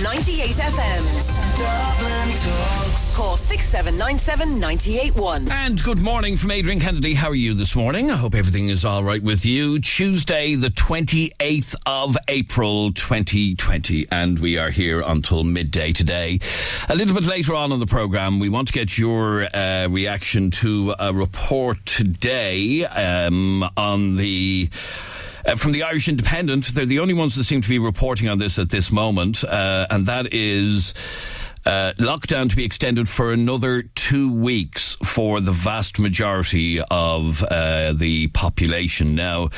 98 FM's Dublin Talks. Call 6797 981. And good morning from Adrian Kennedy. How are you this morning? I hope everything is all right with you. Tuesday, the 28th of April 2020. And we are here until midday today. A little bit later on in the programme, we want to get your reaction to a report today on the... from the Irish Independent. They're the only ones that seem to be reporting on this at this moment, and that is lockdown to be extended for another 2 weeks for the vast majority of the population. Now,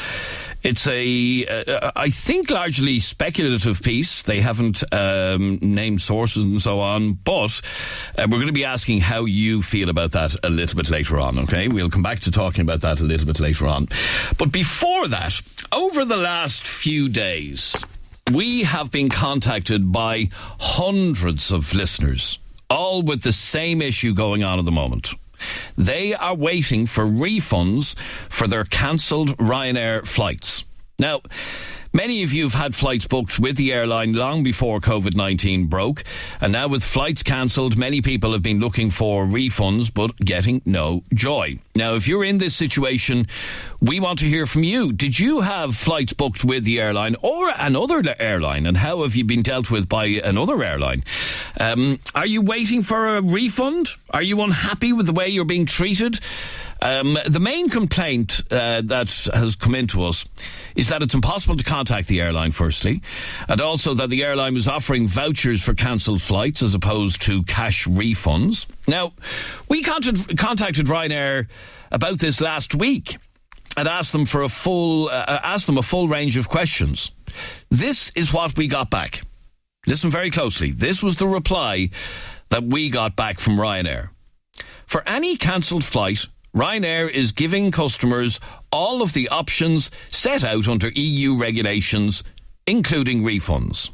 it's I think, largely speculative piece. They haven't named sources and so on, but we're going to be asking how you feel about that a little bit later on, okay? We'll come back to talking about that a little bit later on. But before that, over the last few days, we have been contacted by hundreds of listeners, all with the same issue going on at the moment. They are waiting for refunds for their cancelled Ryanair flights. Now, many of you have had flights booked with the airline long before COVID-19 broke, and now with flights cancelled, many people have been looking for refunds but getting no joy. Now, if you're in this situation, we want to hear from you. Did you have flights booked with the airline or another airline, and how have you been dealt with by another airline? Are you waiting for a refund? Are you unhappy with the way you're being treated? The main complaint that has come into us is that it's impossible to contact the airline, firstly, and also that the airline was offering vouchers for cancelled flights as opposed to cash refunds. Now, we contacted Ryanair about this last week and asked them a full range of questions. This is what we got back. Listen very closely. This was the reply that we got back from Ryanair. For any cancelled flight, Ryanair is giving customers all of the options set out under EU regulations, including refunds.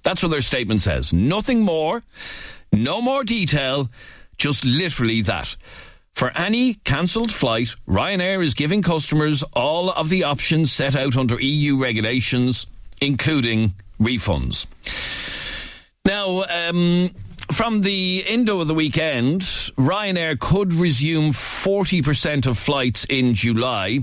That's what their statement says. Nothing more, no more detail, just literally that. For any cancelled flight, Ryanair is giving customers all of the options set out under EU regulations, including refunds. Now, from the Indo of the weekend, Ryanair could resume 40% of flights in July.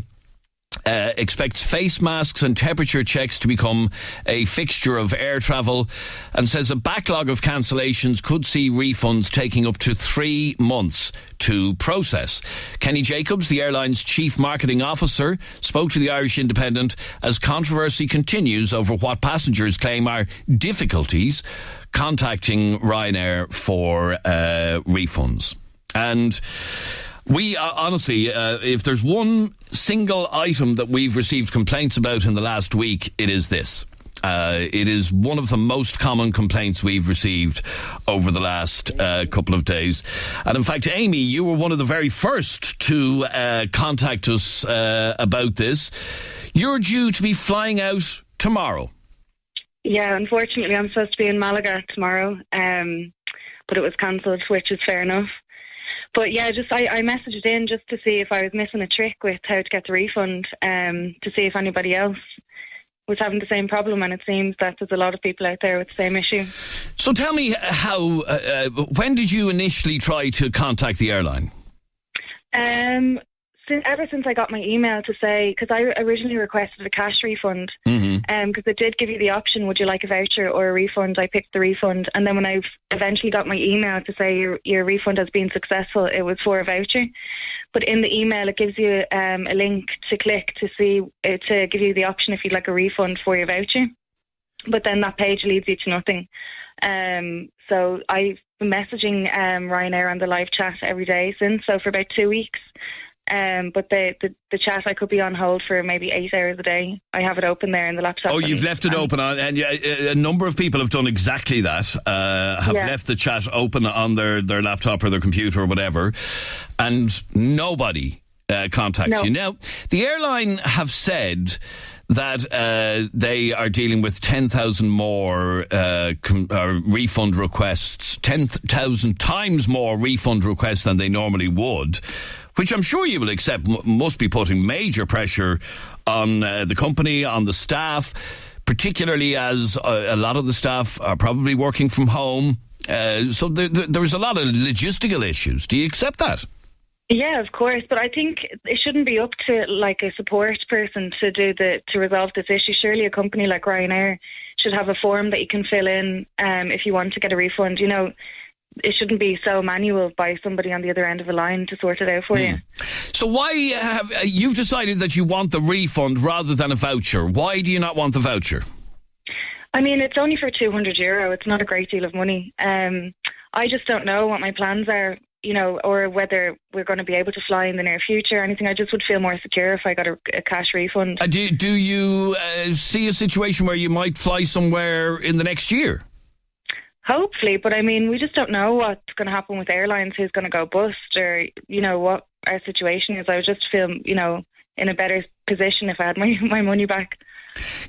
Expects face masks and temperature checks to become a fixture of air travel, and says a backlog of cancellations could see refunds taking up to 3 months to process. Kenny Jacobs, the airline's chief marketing officer, spoke to the Irish Independent as controversy continues over what passengers claim are difficulties contacting Ryanair for refunds. And we honestly, if there's one single item that we've received complaints about in the last week, it is this. It is one of the most common complaints we've received over the last couple of days. And in fact, Amy, you were one of the very first to contact us about this. You're due to be flying out tomorrow. Yeah, unfortunately, I'm supposed to be in Malaga tomorrow, but it was cancelled, which is fair enough. But yeah, I messaged in just to see if I was missing a trick with how to get the refund, to see if anybody else was having the same problem, and it seems that there's a lot of people out there with the same issue. So tell me when did you initially try to contact the airline? Ever since I got my email to say, because I originally requested a cash refund, because it did give you the option, would you like a voucher or a refund? I picked the refund, and then when I eventually got my email to say your refund has been successful, it was for a voucher. But in the email, it gives you a link to click to give you the option if you'd like a refund for your voucher. But then that page leads you to nothing. So I've been messaging Ryanair on the live chat every day since, so for about 2 weeks. But the chat, I could be on hold for maybe 8 hours a day. I have it open there in the laptop. Oh, you've left it open on, and a number of people have done exactly that. Left the chat open on their laptop or their computer or whatever, and nobody contacts you. Now, the airline have said that they are dealing with 10,000 more refund requests, 10,000 times more refund requests than they normally would, which I'm sure you will accept must be putting major pressure on the company, on the staff, particularly as a lot of the staff are probably working from home. So there's a lot of logistical issues. Do you accept that? Yeah, of course, but I think it shouldn't be up to like a support person to resolve this issue. Surely a company like Ryanair should have a form that you can fill in if you want to get a refund. You know, it shouldn't be so manual by somebody on the other end of the line to sort it out for you. So why have you've decided that you want the refund rather than a voucher? Why do you not want the voucher? I mean, it's only for €200. It's not a great deal of money. I just don't know what my plans are, you know, or whether we're going to be able to fly in the near future or anything. I just would feel more secure if I got a cash refund. Do you see a situation where you might fly somewhere in the next year? Hopefully, but I mean, we just don't know what's going to happen with airlines, who's going to go bust, or, you know, what our situation is. I would just feel, you know, in a better position if I had my money back.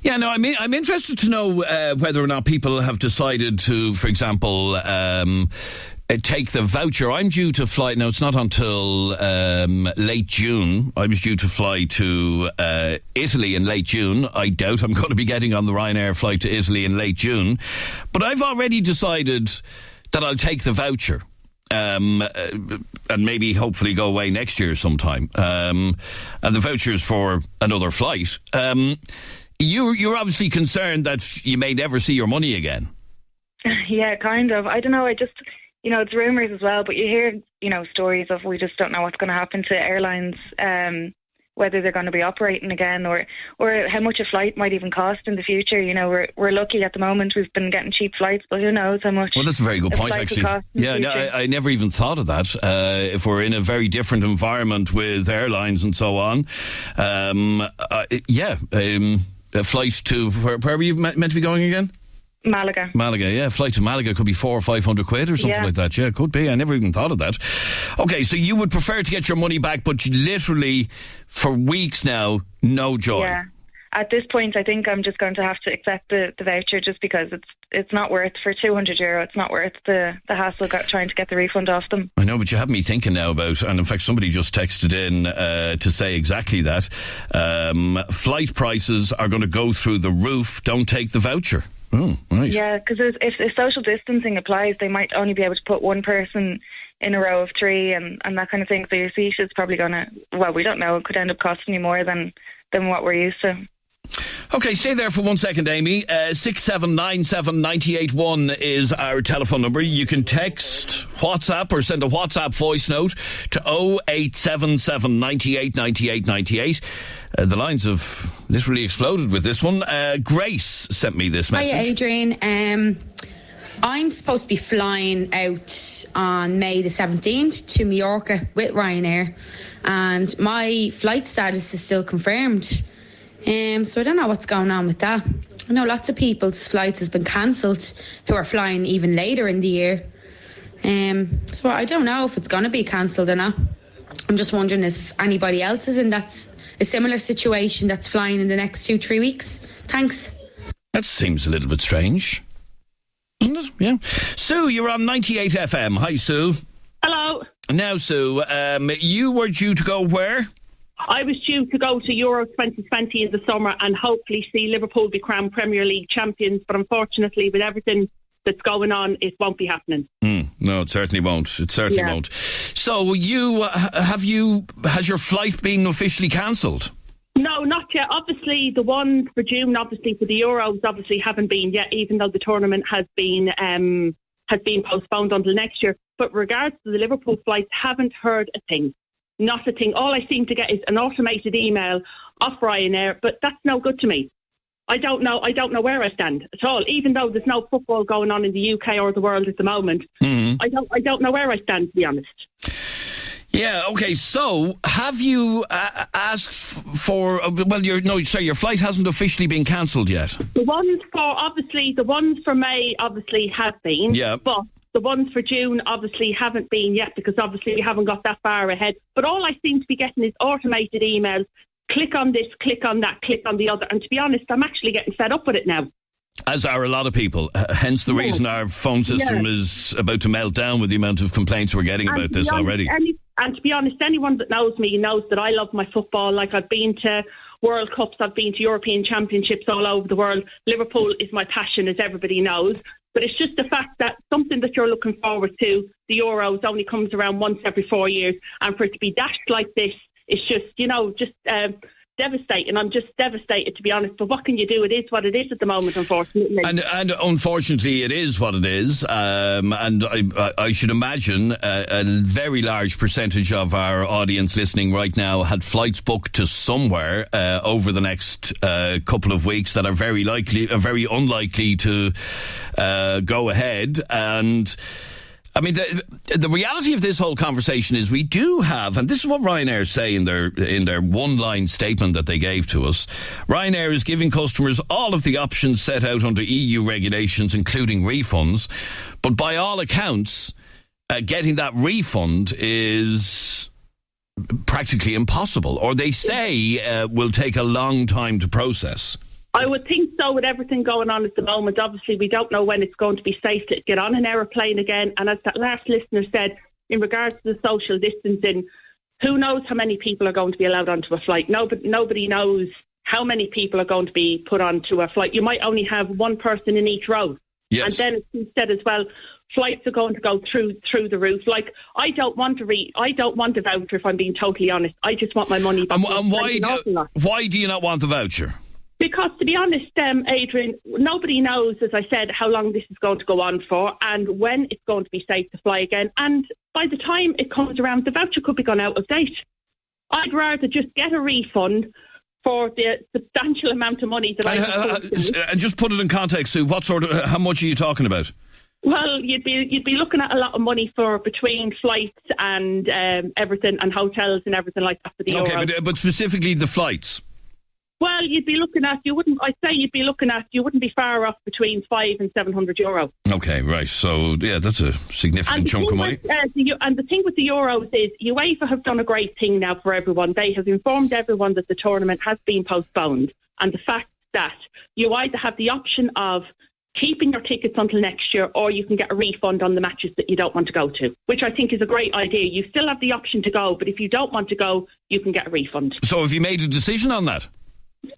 Yeah, no, I'm interested to know whether or not people have decided to, for example, take the voucher. I'm due to fly, now it's not until late June. I was due to fly to Italy in late June. I doubt I'm going to be getting on the Ryanair flight to Italy in late June. But I've already decided that I'll take the voucher. And maybe hopefully go away next year sometime. And the voucher's for another flight. You're obviously concerned that you may never see your money again. Yeah, kind of. I don't know. I just, you know, it's rumours as well, but you hear, you know, stories of we just don't know what's going to happen to airlines, whether they're going to be operating again or how much a flight might even cost in the future. You know, we're lucky at the moment. We've been getting cheap flights, but who knows how much. Well, that's a very good point, actually. Yeah, no, I never even thought of that. If we're in a very different environment with airlines and so on, a flight to where were you meant to be going again? Malaga, yeah. Flight to Malaga could be £400 or £500 or something like that. Yeah, it could be. I never even thought of that. Okay, so you would prefer to get your money back, but literally for weeks now, no joy. Yeah. At this point, I think I'm just going to have to accept the voucher just because it's not worth, for €200, it's not worth the hassle trying to get the refund off them. I know, but you have me thinking now about, and in fact somebody just texted in to say exactly that. Flight prices are going to go through the roof. Don't take the voucher. Oh, right. Yeah, because if social distancing applies, they might only be able to put one person in a row of three and that kind of thing. So your seat is probably going to, well, we don't know, it could end up costing you more than what we're used to. Okay, stay there for 1 second, Amy. 6797981 is our telephone number. You can text, WhatsApp, or send a WhatsApp voice note to 0877 98 98 98. The lines have literally exploded with this one. Grace sent me this message. Hi, Adrian. I'm supposed to be flying out on May the 17th to Mallorca with Ryanair, and my flight status is still confirmed. So I don't know what's going on with that. I know lots of people's flights has been cancelled who are flying even later in the year. So I don't know if it's going to be cancelled or not. I'm just wondering if anybody else is in a similar situation that's flying in the next 2-3 weeks. Thanks. That seems a little bit strange, doesn't it? Yeah. Sue, you're on 98 FM. Hi, Sue. Hello. Now, Sue, you were due to go where? I was due to go to Euro 2020 in the summer and hopefully see Liverpool be crowned Premier League champions, but unfortunately with everything that's going on, it won't be happening. No, it certainly won't. It certainly won't. So has your flight been officially cancelled? No, not yet. Obviously the ones for June, obviously for the Euros, obviously haven't been yet, even though the tournament has been postponed until next year. But regards to the Liverpool flights, haven't heard a thing. Not a thing. All I seem to get is an automated email off Ryanair, but that's no good to me. I don't know where I stand at all. Even though there's no football going on in the UK or the world at the moment, I don't know where I stand, to be honest. Yeah. Okay. So, have you asked for? Your flight hasn't officially been cancelled yet. The ones for May obviously have been. Yeah. But the ones for June obviously haven't been yet because obviously we haven't got that far ahead. But all I seem to be getting is automated emails. Click on this, click on that, click on the other. And to be honest, I'm actually getting fed up with it now. As are a lot of people. Hence the reason our phone system is about to melt down with the amount of complaints we're getting about this already. And to be honest, anyone that knows me knows that I love my football. Like I've been to World Cups, I've been to European Championships all over the world. Liverpool is my passion, as everybody knows. But it's just the fact that something that you're looking forward to, the Euros, only comes around once every 4 years. And for it to be dashed like this, it's just, devastating. I'm just devastated, to be honest. But what can you do? It is what it is at the moment, unfortunately. And unfortunately, it is what it is. And I should imagine a very large percentage of our audience listening right now had flights booked to somewhere over the next couple of weeks that are very unlikely to go ahead. And I mean, the reality of this whole conversation is we do have, and this is what Ryanair say in their one-line statement that they gave to us. Ryanair is giving customers all of the options set out under EU regulations, including refunds. But by all accounts, getting that refund is practically impossible, or they say will take a long time to process. I would think so, with everything going on at the moment. Obviously, we don't know when it's going to be safe to get on an aeroplane again. And as that last listener said, in regards to the social distancing, who knows how many people are going to be allowed onto a flight? Nobody knows how many people are going to be put onto a flight. You might only have one person in each row. Yes. And then it's said as well, flights are going to go through the roof. Like, I don't want a voucher, if I'm being totally honest. I just want my money back. And why do you not want the voucher? Because, to be honest, Adrian, nobody knows, as I said, how long this is going to go on for and when it's going to be safe to fly again. And by the time it comes around, the voucher could be gone out of date. I'd rather just get a refund for the substantial amount of money that and just put it in context, Sue. How much are you talking about? Well, you'd be looking at a lot of money for between flights and everything, and hotels and everything like that for the Euro. Okay, but specifically the flights. Well, you'd be looking at, you wouldn't be far off between €500 and €700. Okay, right. So, yeah, that's a significant chunk of money. And the thing with the Euros is UEFA have done a great thing now for everyone. They have informed everyone that the tournament has been postponed. And the fact that you either have the option of keeping your tickets until next year, or you can get a refund on the matches that you don't want to go to, which I think is a great idea. You still have the option to go, but if you don't want to go, you can get a refund. So have you made a decision on that?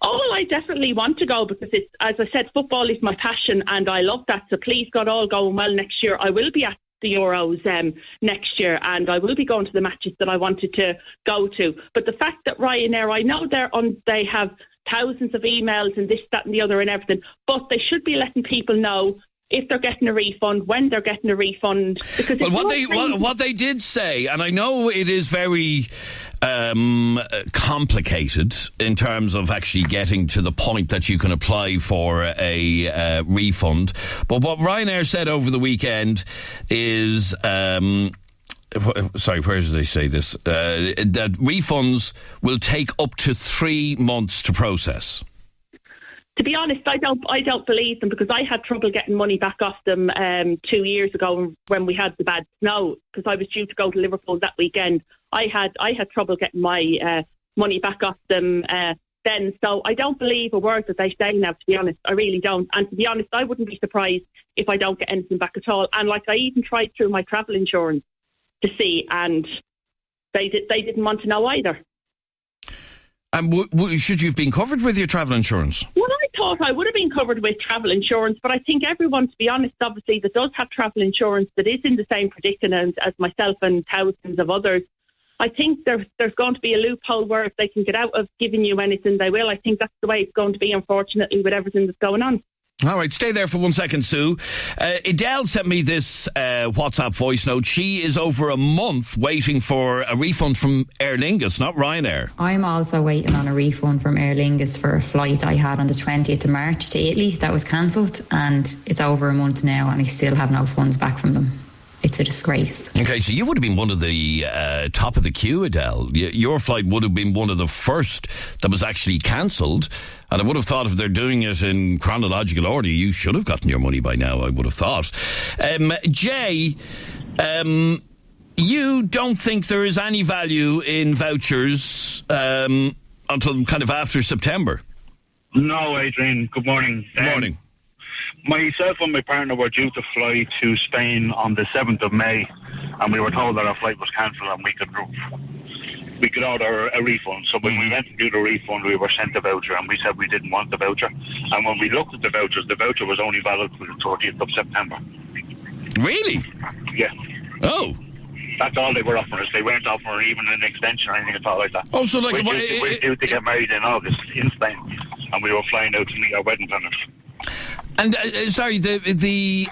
Oh, well, I definitely want to go because, it's, as I said, football is my passion and I love that. So please, God, all going well next year. I will be at the Euros next year and I will be going to the matches that I wanted to go to. But the fact that Ryanair, I know they have thousands of emails and this, that and the other and everything, but they should be letting people know if they're getting a refund, when they're getting a refund. Because what they did say, and I know it is very complicated in terms of actually getting to the point that you can apply for a refund, but what Ryanair said over the weekend is sorry, where did they say this? That refunds will take up to 3 months to process. To be honest, I don't believe them because I had trouble getting money back off them 2 years ago when we had the bad snow, because I was due to go to Liverpool that weekend. I had trouble getting my money back off them then. So I don't believe a word that they say now, to be honest. I really don't. And to be honest, I wouldn't be surprised if I don't get anything back at all. And like, I even tried through my travel insurance to see, and they didn't want to know either. And should you have been covered with your travel insurance? Well, I thought I would have been covered with travel insurance, but I think everyone, to be honest, obviously, that does have travel insurance that is in the same predicament as myself and thousands of others, I think there's going to be a loophole where if they can get out of giving you anything, they will. I think that's the way it's going to be, unfortunately, with everything that's going on. All right, stay there for 1 second, Sue. Adele sent me this WhatsApp voice note. She is over a month waiting for a refund from Aer Lingus, not Ryanair. I'm also waiting on a refund from Aer Lingus for a flight I had on the 20th of March to Italy that was cancelled, and it's over a month now and I still have no funds back from them. It's a disgrace. Okay, so you would have been one of the top of the queue, Adele. Your flight would have been one of the first that was actually cancelled. And I would have thought if they're doing it in chronological order, you should have gotten your money by now, I would have thought. Jay, you don't think there is any value in vouchers until kind of after September? No, Adrian. Good morning. Good morning. Myself and my partner were due to fly to Spain on the 7th of May, and we were told that our flight was cancelled and we could we could order a refund. So when we went to do the refund, we were sent a voucher, and we said we didn't want the voucher. And when we looked at the voucher was only valid for the 30th of September. Really? Yeah. Oh. That's all they were offering us. They weren't offering even an extension or anything at all like that. Oh, so like... We're due to get married in August in Spain, and we were flying out to meet our wedding planners. And, sorry, the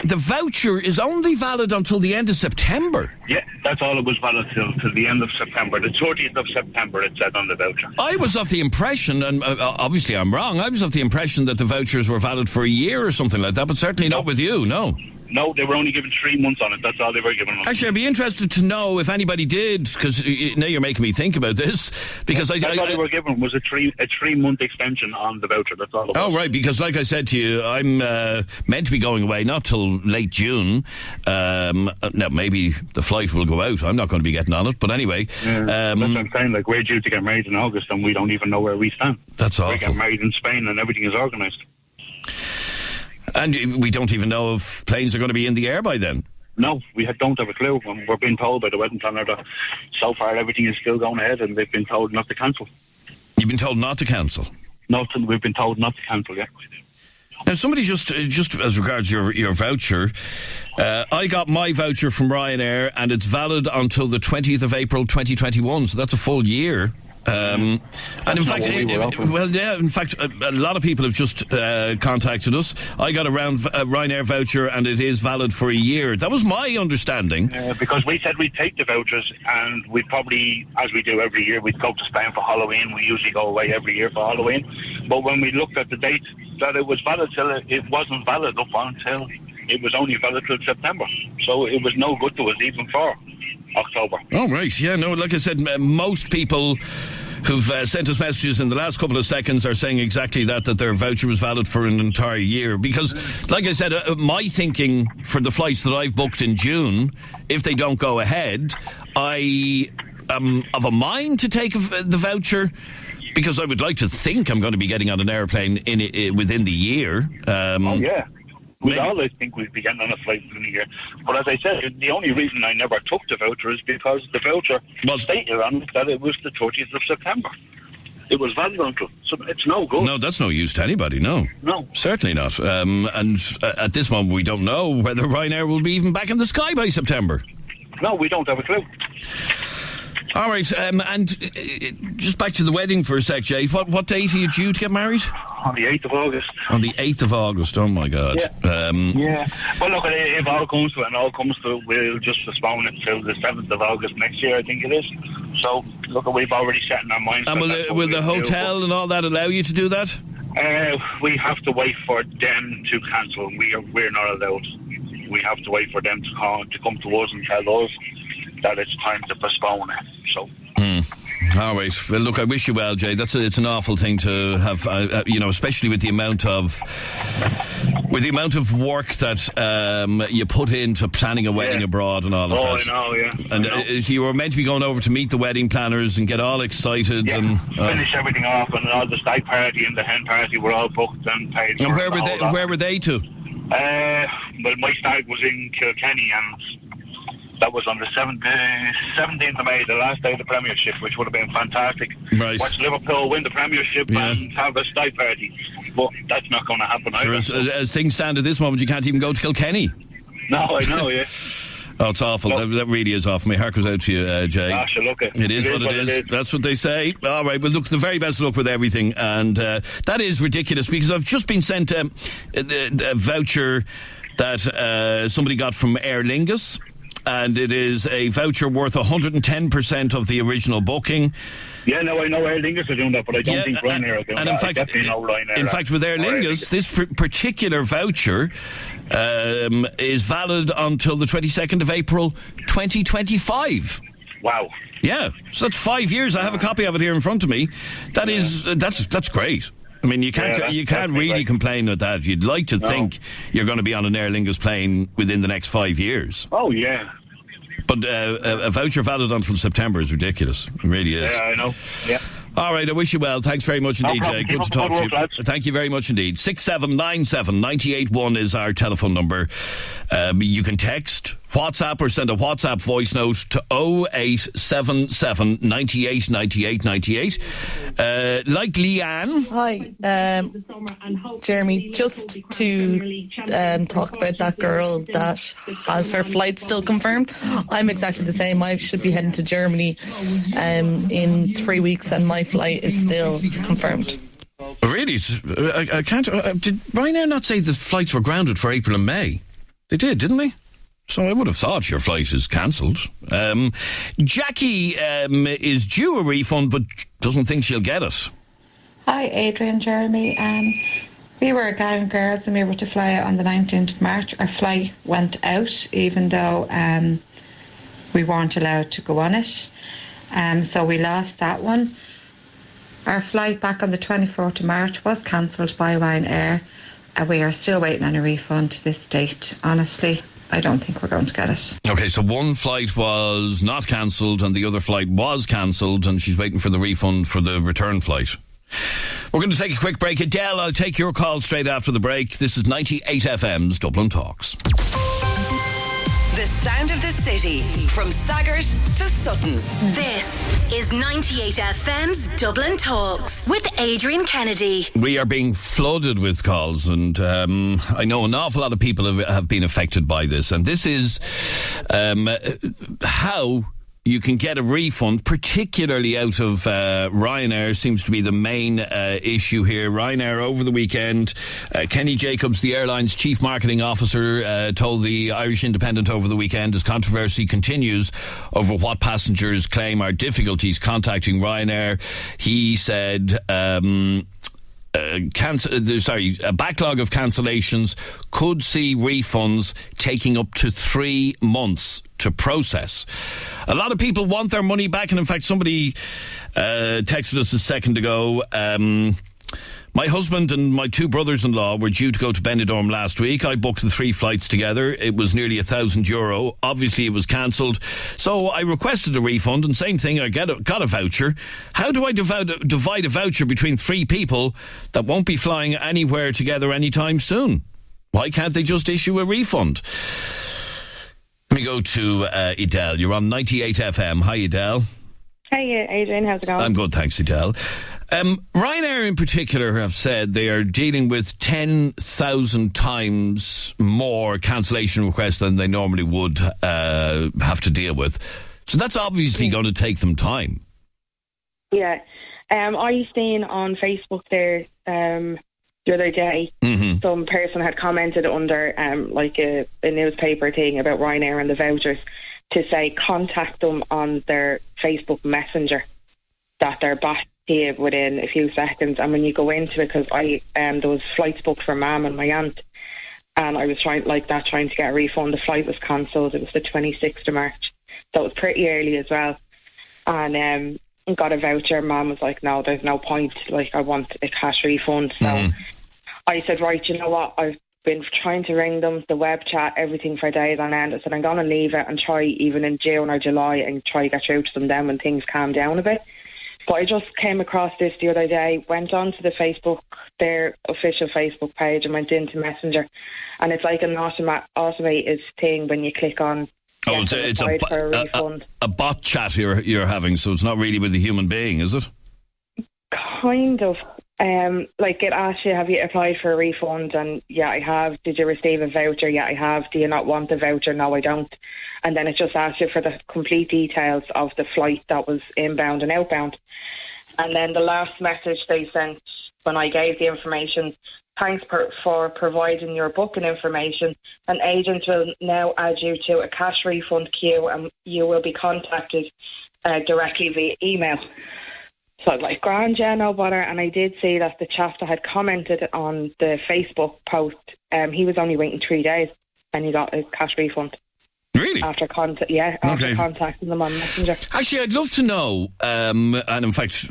voucher is only valid until the end of September? Yeah, that's all it was valid till the end of September. The 30th of September, it said on the voucher. I was of the impression, and obviously I'm wrong, I was of the impression that the vouchers were valid for a year or something like that, but certainly not with you, no. No, they were only given 3 months on it. That's all they were given us. Actually, I'd be interested to know if anybody did, because now you're making me think about this. Because that's all they were given was a 3-month extension on the voucher. That's all it was. Oh, right, because like I said to you, I'm meant to be going away not till late June. Now, maybe the flight will go out. I'm not going to be getting on it, but anyway. That's what I'm saying. Like, we're due to get married in August, and we don't even know where we stand. That's awful. We get married in Spain, and everything is organised. And we don't even know if planes are going to be in the air by then. No, we don't have a clue. We're being told by the wedding planner that so far everything is still going ahead, and they've been told not to cancel. You've been told not to cancel? Nothing. We've been told not to cancel, yeah. Now, somebody just as regards your voucher, I got my voucher from Ryanair, and it's valid until the 20th of April 2021, so that's a full year. And in fact, a lot of people have just contacted us. I got a Ryanair voucher, and it is valid for a year. That was my understanding. Because we said we'd take the vouchers, and we'd probably, as we do every year, we'd go to Spain for Halloween. We usually go away every year for Halloween. But when we looked at the date that it was valid till, it wasn't valid up until it was only valid till September. So it was no good to us even for October. Oh, right. Yeah, no, like I said, most people who've sent us messages in the last couple of seconds are saying exactly that their voucher was valid for an entire year. Because, like I said, my thinking for the flights that I've booked in June, if they don't go ahead, I am of a mind to take the voucher, because I would like to think I'm going to be getting on an airplane within the year. Oh, yeah. We'd always think we'd be getting on a flight within a year. But as I said, the only reason I never took the voucher is because the voucher stated on it that it was the 30th of September. It was valid until. So it's no good. No, that's no use to anybody, no. No. Certainly not. And at this moment, we don't know whether Ryanair will be even back in the sky by September. No, we don't have a clue. All right, and just back to the wedding for a sec, Jay. What date are you due to get married? On the 8th of August. On the 8th of August, oh my God. Yeah. Yeah. Well, look, if all comes to it and all comes to it, we'll just postpone it till the 7th of August next year, I think it is. So, look, we've already set in our minds. And will the hotel and all that allow you to do that? We have to wait for them to cancel. We're not allowed. We have to wait for them to come to us and tell us that it's time to postpone it. So. All right. Well, look, I wish you well, Jay. It's an awful thing to have, especially with the amount of work that you put into planning a wedding abroad and all of that. Oh, I know, yeah. And so you were meant to be going over to meet the wedding planners and get all excited and finish everything off, and all the stag party and the hen party were all booked and paid. And where were they to? Well, my stag was in Kilkenny, and that was on the 17th of May, the last day of the Premiership, which would have been fantastic. Right. Watch Liverpool win the Premiership and have a stag party. But that's not going to happen either. Sure, as things stand at this moment, you can't even go to Kilkenny. No, I know, yeah. Oh, it's awful. That really is awful. My heart goes out to you, Jay. Gosh, look it. It is what it is. That's what they say. All right, well, look, the very best of luck with everything. And that is ridiculous, because I've just been sent a voucher that somebody got from Aer Lingus. And it is a voucher worth 110% of the original booking. Yeah, no, I know Aer Lingus are doing that, but I don't think Ryanair are doing that. I definitely know Ryanair. In fact, with Aer Lingus, this particular voucher is valid until the 22nd of April 2025. Wow. Yeah, so that's 5 years. I have a copy of it here in front of me. That's great. I mean, you can't really complain with that. You'd like to think you're going to be on an Aer Lingus plane within the next 5 years. Oh, yeah. But a voucher valid until September is ridiculous. It really is. Yeah, I know. Yeah. All right, I wish you well. Thanks very much indeed, Jay. Good to talk to you. Lads. Thank you very much indeed. 6797 981 is our telephone number. You can text WhatsApp or send a WhatsApp voice note to 0877 98 98 98. Like Leanne. Hi, Jeremy, just to talk about that girl that has her flight still confirmed. I'm exactly the same. I should be heading to Germany in 3 weeks and my flight is still confirmed. Really? I can't... did Ryanair not say the flights were grounded for April and May? They did, didn't they? So I would have thought your flight is cancelled. Jackie is due a refund but doesn't think she'll get it. Hi, Adrian and Jeremy. We were a gang of girls and we were to fly out on the 19th of March. Our flight went out even though we weren't allowed to go on it. So we lost that one. Our flight back on the 24th of March was cancelled by Ryanair. We are still waiting on a refund to this date. Honestly, I don't think we're going to get it. Okay, so one flight was not cancelled and the other flight was cancelled and she's waiting for the refund for the return flight. We're going to take a quick break. Adele, I'll take your call straight after the break. This is 98 FM's Dublin Talks. The sound of the city, from Saggart to Sutton. This is 98 FM's Dublin Talks with Adrian Kennedy. We are being flooded with calls, and I know an awful lot of people have been affected by this. And this is how you can get a refund, particularly out of Ryanair, seems to be the main issue here. Ryanair over the weekend, Kenny Jacobs, the airline's chief marketing officer, told the Irish Independent over the weekend as controversy continues over what passengers claim are difficulties contacting Ryanair. He said... a backlog of cancellations could see refunds taking up to 3 months to process. A lot of people want their money back, and in fact somebody texted us a second ago. My husband and my 2 brothers-in-law were due to go to Benidorm last week. I booked the 3 flights together. It was nearly €1,000. Obviously, it was cancelled. So I requested a refund, and same thing, I got a voucher. How do I divide a voucher between 3 people that won't be flying anywhere together anytime soon? Why can't they just issue a refund? Let me go to Adele. You're on 98 FM. Hi, Adele. Hey, Adrian. How's it going? I'm good, thanks, Adele. Ryanair in particular have said they are dealing with 10,000 times more cancellation requests than they normally would have to deal with. So that's obviously going to take them time. Yeah. I seen on Facebook there the other day, some person had commented under like a newspaper thing about Ryanair and the vouchers to say contact them on their Facebook Messenger, that they're back here within a few seconds. And when you go into it, because there was flights booked for Mum and my aunt, and I was trying to get a refund. The flight was cancelled. It was the 26th of March, so it was pretty early as well. And got a voucher. Mum was like, no, there's no point. Like, I want a cash refund. So I said, right, you know what? I've been trying to ring them, the web chat, everything for days on end. I said, I'm going to leave it and try even in June or July and try to get through to them then when things calm down a bit. But I just came across this the other day, went onto the Facebook, their official Facebook page, and went into Messenger. And it's like an automated thing when you click on. Oh, it's a bot chat you're having, so it's not really with a human being, is it? Kind of. Like it asks you, have you applied for a refund? And yeah, I have. Did you receive a voucher? Yeah, I have. Do you not want the voucher? No, I don't. And then it just asks you for the complete details of the flight that was inbound and outbound. And then the last message they sent when I gave the information, thanks for providing your booking information. An agent will now add you to a cash refund queue and you will be contacted directly via email. So like, grand, yeah, no bother. And I did see that the chap that had commented on the Facebook post, he was only waiting 3 days and he got a cash refund. Really? After contacting them on Messenger. Actually, I'd love to know, and in fact,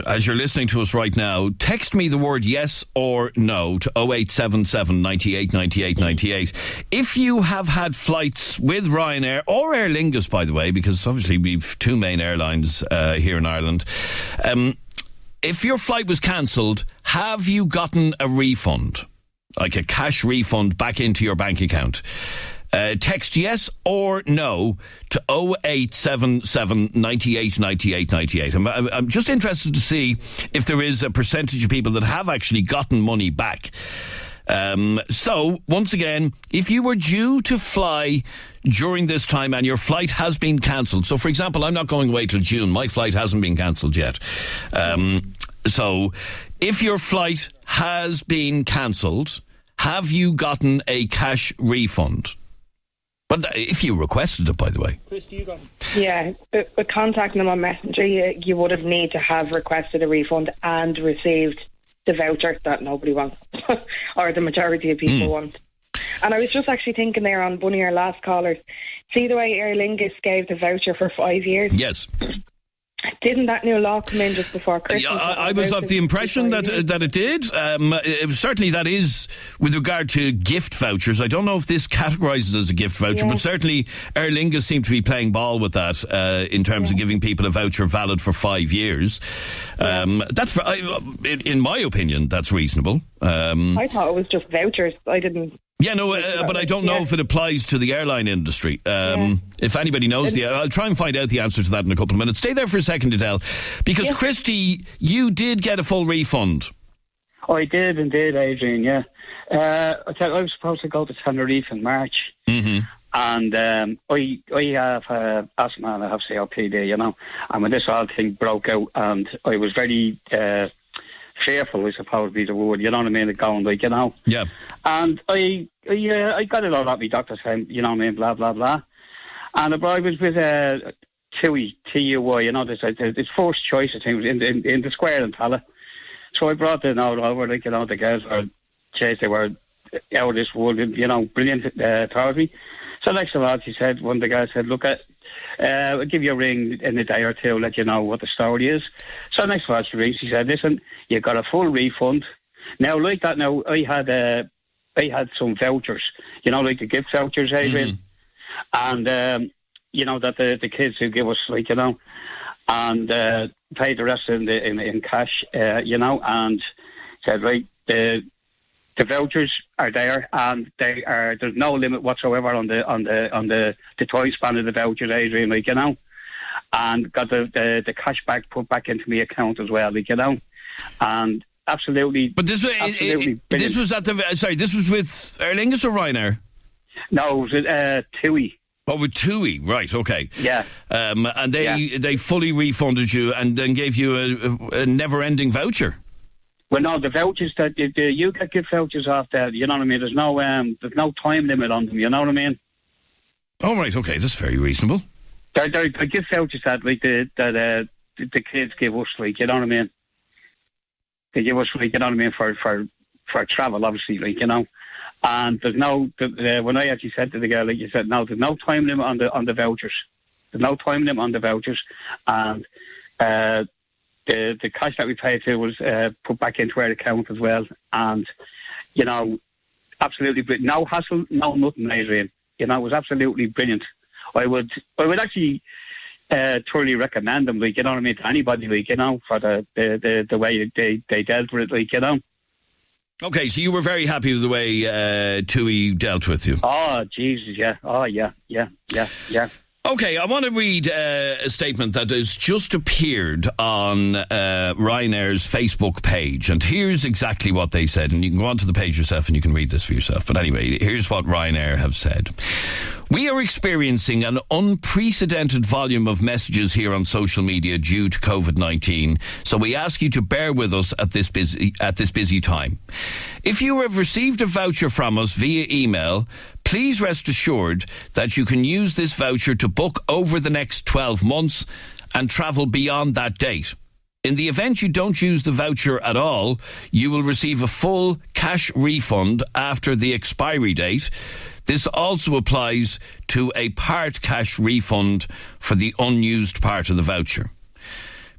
as you're listening to us right now, text me the word yes or no to 0877 98 98 98. If you have had flights with Ryanair or Aer Lingus, by the way, because obviously we've 2 main airlines here in Ireland. If your flight was cancelled, have you gotten a refund? Like a cash refund back into your bank account? Text yes or no to 0877 98 98 98. I'm just interested to see if there is a percentage of people that have actually gotten money back. So, once again, if you were due to fly during this time and your flight has been cancelled, so for example, I'm not going away till June, my flight hasn't been cancelled yet. So, if your flight has been cancelled, have you gotten a cash refund? But if you requested it, by the way. Christy, you got it. Yeah, but contacting them on Messenger, you would have need to have requested a refund and received the voucher that nobody wants, or the majority of people want. And I was just actually thinking there on one of your last callers, see the way Aer Lingus gave the voucher for 5 years? Yes. Didn't that new law come in just before Christmas? I was of the impression that it did. Certainly that is with regard to gift vouchers. I don't know if this categorises as a gift voucher, but certainly Aer Lingus seem to be playing ball with that in terms of giving people a voucher valid for 5 years. That's, in my opinion, that's reasonable. I thought it was just vouchers. I didn't... Yeah, no, but I don't know if it applies to the airline industry. If anybody knows I'll try and find out the answer to that in a couple of minutes. Stay there for a second, Adele, because Christy, you did get a full refund. I did indeed, Adrian, yeah. I was supposed to go to Tenerife in March, and I have asthma and I have COPD, you know, and when this whole thing broke out, and I was very... fearful, I suppose, would be the word, you know what I mean, going, like, you know. Yeah. And I got it all at me doctor saying, you know what I mean, blah, blah, blah. And I was with TUI, T-U-Y, you know, this first choice, I think, was in the square in Tala. So I brought it all over, like, you know, the girls were, they were out of this world, you know, brilliant towards me. So next of all, she said, one of the guys said, look, I'll give you a ring in a day or two, let you know what the story is. So next of all, she rings, she said, listen, you got a full refund. Now, like that, now, I had some vouchers, you know, like the gift vouchers, Adrian. And, you know, that the kids who give us, like, you know, and paid the rest in cash, you know, and said, right, the vouchers are there, and there's no limit whatsoever on the time span of the vouchers, Adrian, like, you know, and got the cash back put back into my account as well, like, you know, and absolutely. But this was this was at the this was with Aer Lingus or Ryanair? No, it was TUI. Oh, with TUI, right? Okay. Yeah. And they fully refunded you and then gave you a never-ending voucher. Well, no, the vouchers that you get gift vouchers off that, you know what I mean? There's no time limit on them, you know what I mean? Oh, right, okay, that's very reasonable. They're gift vouchers that, like, the kids give us, like, you know what I mean? They give us, like, you know what I mean, for travel, obviously, like, you know. And there's no, when I actually said to the girl, like you said, no, there's no time limit on the vouchers. There's no time limit on the vouchers. And the cash that we paid to was put back into our account as well, and you know, absolutely no hassle, no nothing, Adrian. You know, it was absolutely brilliant. I would actually thoroughly recommend them, like, you know what I mean, to anybody, like, you know, for the way they dealt with it, like, you know. Okay, so you were very happy with the way TUI dealt with you. Oh Jesus, yeah. Oh yeah. Okay, I want to read a statement that has just appeared on Ryanair's Facebook page, and here's exactly what they said, and you can go onto the page yourself and you can read this for yourself. But anyway, here's what Ryanair have said. We are experiencing an unprecedented volume of messages here on social media due to COVID-19, so we ask you to bear with us at this busy time. If you have received a voucher from us via email, please rest assured that you can use this voucher to book over the next 12 months and travel beyond that date. In the event you don't use the voucher at all, you will receive a full cash refund after the expiry date. This also applies to a part cash refund for the unused part of the voucher.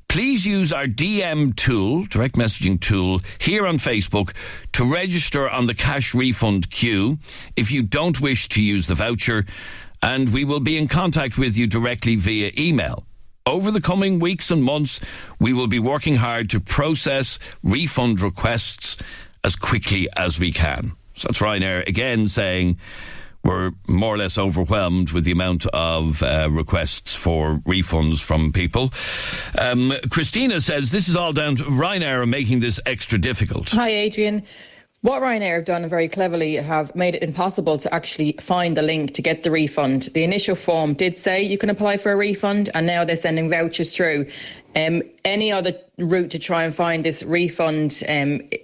Please use our DM tool, direct messaging tool, here on Facebook to register on the cash refund queue if you don't wish to use the voucher, and we will be in contact with you directly via email. Over the coming weeks and months, we will be working hard to process refund requests as quickly as we can. So that's Ryanair again saying, were more or less overwhelmed with the amount of requests for refunds from people. Christina says this is all down to Ryanair making this extra difficult. Hi, Adrian. What Ryanair have done very cleverly have made it impossible to actually find the link to get the refund. The initial form did say you can apply for a refund, and now they're sending vouchers through. Any other route to try and find this refund,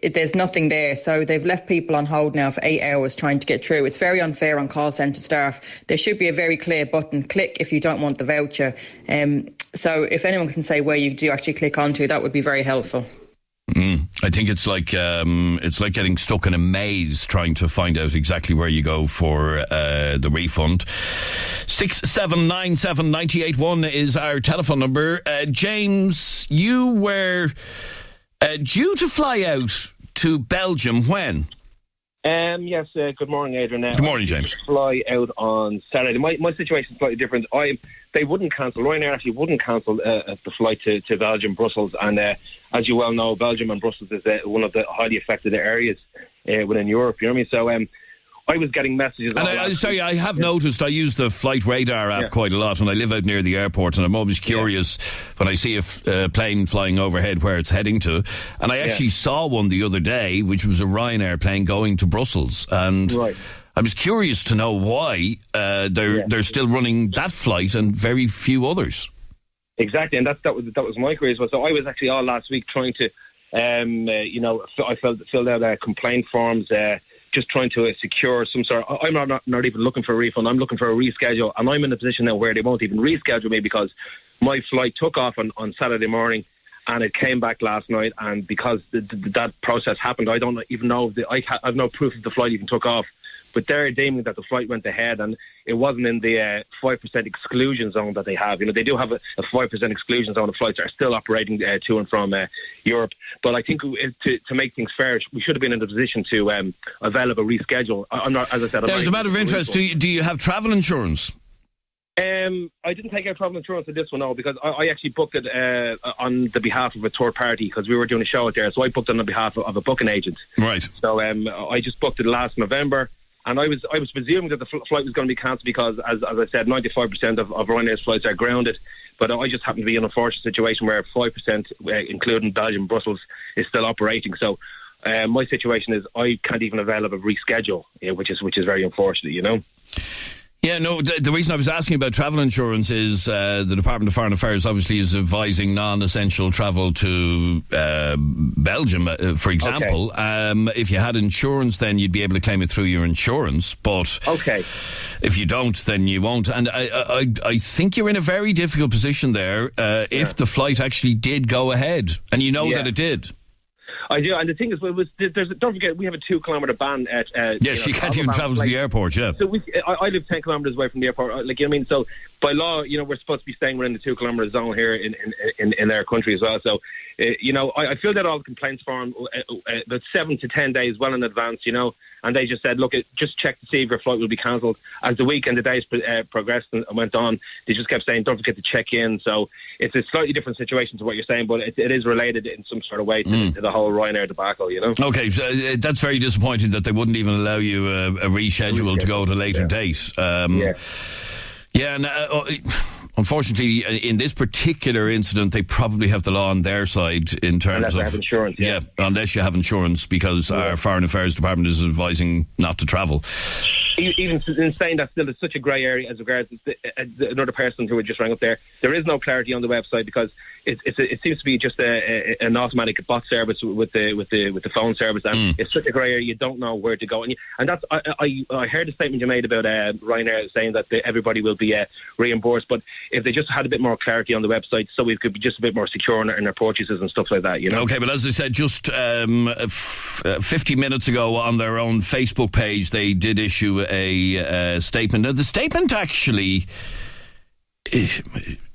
there's nothing there. So they've left people on hold now for 8 hours trying to get through. It's very unfair on call centre staff. There should be a very clear button, click if you don't want the voucher. So if anyone can say where you do actually click onto, that would be very helpful. I think it's like getting stuck in a maze trying to find out exactly where you go for the refund. 6797 981 is our telephone number. James, you were due to fly out to Belgium when? Yes, good morning, Adrian. Good morning, James. Fly out on Saturday. My situation is slightly different. They wouldn't cancel. Ryanair actually wouldn't cancel the flight to Belgium, Brussels, and as you well know, Belgium and Brussels is one of the highly affected areas within Europe. You know what I mean? So I was getting messages. And I have noticed I use the Flight Radar app quite a lot, and I live out near the airport, and I'm always curious when I see a plane flying overhead where it's heading to. And I actually saw one the other day, which was a Ryanair plane going to Brussels, and I was curious to know why they're still running that flight and very few others. Exactly, and that was my query as well. So I was actually all last week trying to, I filled out complaint forms. Just trying to secure some sort of... I'm not even looking for a refund. I'm looking for a reschedule. And I'm in a position now where they won't even reschedule me because my flight took off on Saturday morning and it came back last night. And because that process happened, I don't even know... I have no proof that the flight even took off. But they're deeming that the flight went ahead and it wasn't in the 5% exclusion zone that they have. You know, they do have a 5% exclusion zone. The flights are still operating to and from Europe. But I think to make things fair, we should have been in a position to avail of a reschedule. I'm not, as I said... As a matter of interest, do you have travel insurance? I didn't take out travel insurance for this one, no, because I actually booked it on the behalf of a third party because we were doing a show out there. So I booked it on the behalf of a booking agent. Right. So I just booked it last November. And I was presuming that the flight was going to be cancelled because, as I said, 95% of Ryanair's flights are grounded. But I just happened to be in an unfortunate situation where 5%, including Belgium, Brussels, is still operating. So my situation is I can't even avail of a reschedule, which is very unfortunate, you know. Yeah, no, the reason I was asking about travel insurance is the Department of Foreign Affairs obviously is advising non-essential travel to Belgium, for example. Okay. If you had insurance, then you'd be able to claim it through your insurance. But if you don't, then you won't. And I think you're in a very difficult position there if the flight actually did go ahead. And you know that it did. I do, and the thing is, don't forget, we have a 2 kilometre ban. Yes, you can't even travel to the airport, So I live 10 kilometres away from the airport, like, you know what I mean? So by law, you know, we're supposed to be staying within the 2 kilometre zone here in our country as well. So, you know, I filled out all the complaints form about 7 to 10 days well in advance, you know, and they just said, look, just check to see if your flight will be cancelled. As the week and the days progressed and went on, they just kept saying, don't forget to check in. So it's a slightly different situation to what you're saying, but it is related in some sort of way to the whole Ryanair debacle, you know. Okay, so that's very disappointing that they wouldn't even allow you a reschedule to go to a later date. And unfortunately, in this particular incident, they probably have the law on their side in terms unless of... Unless you have insurance, yeah. Unless you have insurance, because our Foreign Affairs Department is advising not to travel. Even in saying that, still, it's such a grey area as regards another person who had just rang up there. There is no clarity on the website because it seems to be just an automatic bot service with the phone service, and it's such a grey area. You don't know where to go, and that's I heard a statement you made about Ryanair saying that everybody will be reimbursed, but if they just had a bit more clarity on the website, so we could be just a bit more secure in our purchases and stuff like that, you know. Okay, but as I said, just 50 minutes ago on their own Facebook page, they did issue a statement. Now, the statement actually, this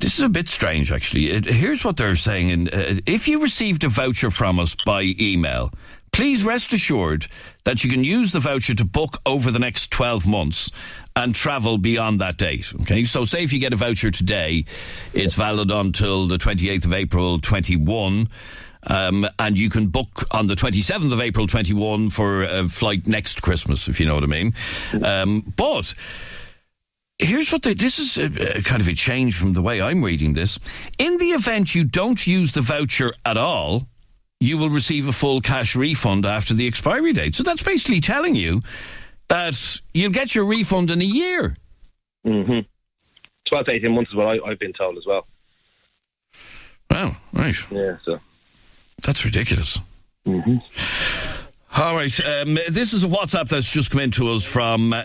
is a bit strange, actually. Here's what they're saying. If you received a voucher from us by email, please rest assured that you can use the voucher to book over the next 12 months and travel beyond that date. Okay, so say if you get a voucher today, it's valid until the 28th of April 21, And you can book on the 27th of April 21 for a flight next Christmas, if you know what I mean. But here's what this is kind of a change from the way I'm reading this. In the event you don't use the voucher at all, you will receive a full cash refund after the expiry date. So that's basically telling you that you'll get your refund in a year. 12 to 18 months is what I've been told as well. Wow, right. Yeah, so. That's ridiculous. All right, this is a WhatsApp that's just come in to us from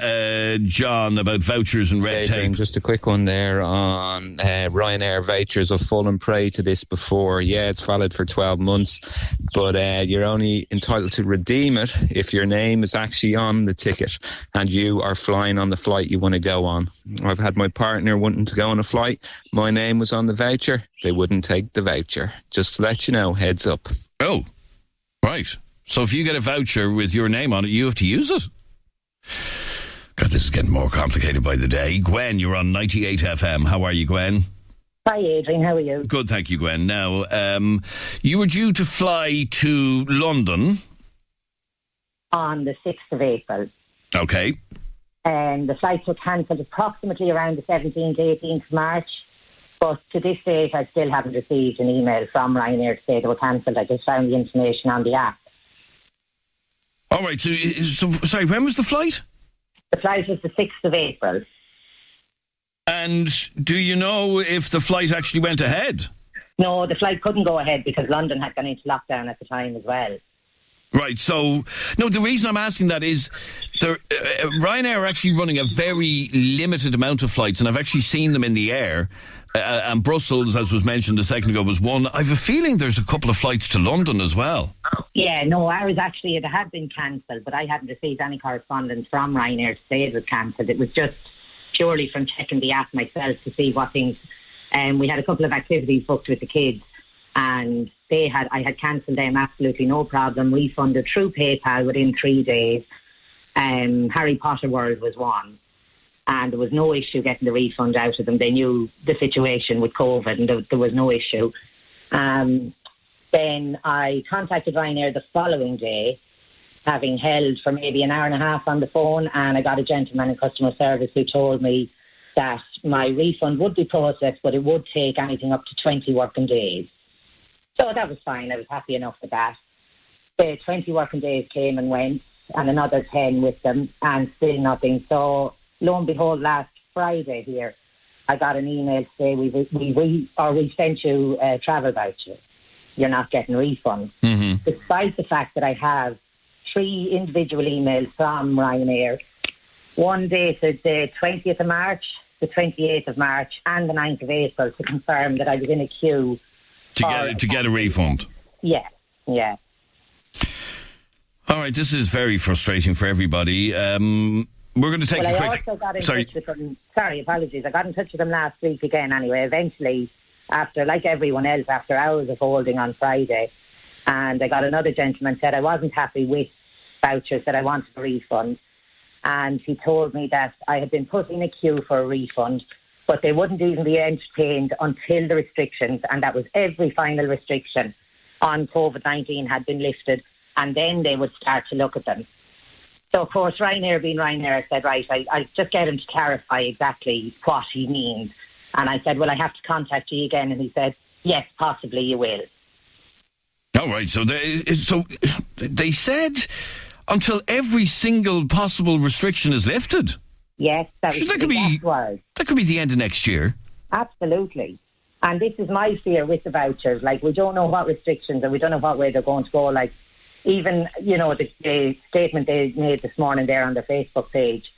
John about vouchers and red tape. Just a quick one there on Ryanair vouchers. I've fallen prey to this before. Yeah, it's valid for 12 months, but you're only entitled to redeem it if your name is actually on the ticket and you are flying on the flight you want to go on. I've had my partner wanting to go on a flight. My name was on the voucher. They wouldn't take the voucher. Just to let you know, heads up. Oh, right. So if you get a voucher with your name on it, you have to use it? God, this is getting more complicated by the day. Gwen, you're on 98 FM. How are you, Gwen? Hi, Adrian. How are you? Good, thank you, Gwen. Now, you were due to fly to London on the 6th of April. Okay. And the flights were cancelled approximately around the 17th, 18th of March. But to this date, I still haven't received an email from Ryanair to say they were cancelled. I just found the information on the app. All right, so sorry, when was the flight? The flight was the 6th of April. And do you know if the flight actually went ahead? No, the flight couldn't go ahead because London had gone into lockdown at the time as well. Right, so, no, the reason I'm asking that is Ryanair are actually running a very limited amount of flights, and I've actually seen them in the air. And Brussels, as was mentioned a second ago, was one. I have a feeling there's a couple of flights to London as well. Yeah, no, ours actually, it had been cancelled, but I hadn't received any correspondence from Ryanair to say it was cancelled. It was just purely from checking the app myself to see what things... we had a couple of activities booked with the kids, and I had cancelled them, absolutely no problem, refunded through PayPal within 3 days. Harry Potter World was one. And there was no issue getting the refund out of them. They knew the situation with COVID and there was no issue. Then I contacted Ryanair the following day, having held for maybe an hour and a half on the phone, and I got a gentleman in customer service who told me that my refund would be processed, but it would take anything up to 20 working days. So that was fine. I was happy enough with that. The 20 working days came and went, and another 10 with them, and still nothing. So lo and behold, last Friday here, I got an email to say we sent you a travel voucher. You're not getting refunds. Despite the fact that I have 3 individual emails from Ryanair, one dated the 20th of March, the 28th of March, and the 9th of April to confirm that I was in a queue to get a refund. Yeah. All right, this is very frustrating for everybody. We're going to take a quick... I also got in touch with them. Sorry, apologies. I got in touch with them last week again anyway. Eventually, after, like everyone else, after hours of holding on Friday, and I got another gentleman said I wasn't happy with vouchers, that I wanted a refund. And he told me that I had been put in a queue for a refund, but they wouldn't even be entertained until the restrictions, and that was every final restriction on COVID-19 had been lifted, and then they would start to look at them. So, of course, Ryanair being Ryanair said, right, I just get him to clarify exactly what he means. And I said, well, I have to contact you again. And he said, yes, possibly you will. All right, so they said until every single possible restriction is lifted. Yes, that was the exact word. That could be the end of next year. Absolutely. And this is my fear with the vouchers. Like, we don't know what restrictions and we don't know what way they're going to go. Like, even, the statement they made this morning there on their Facebook page,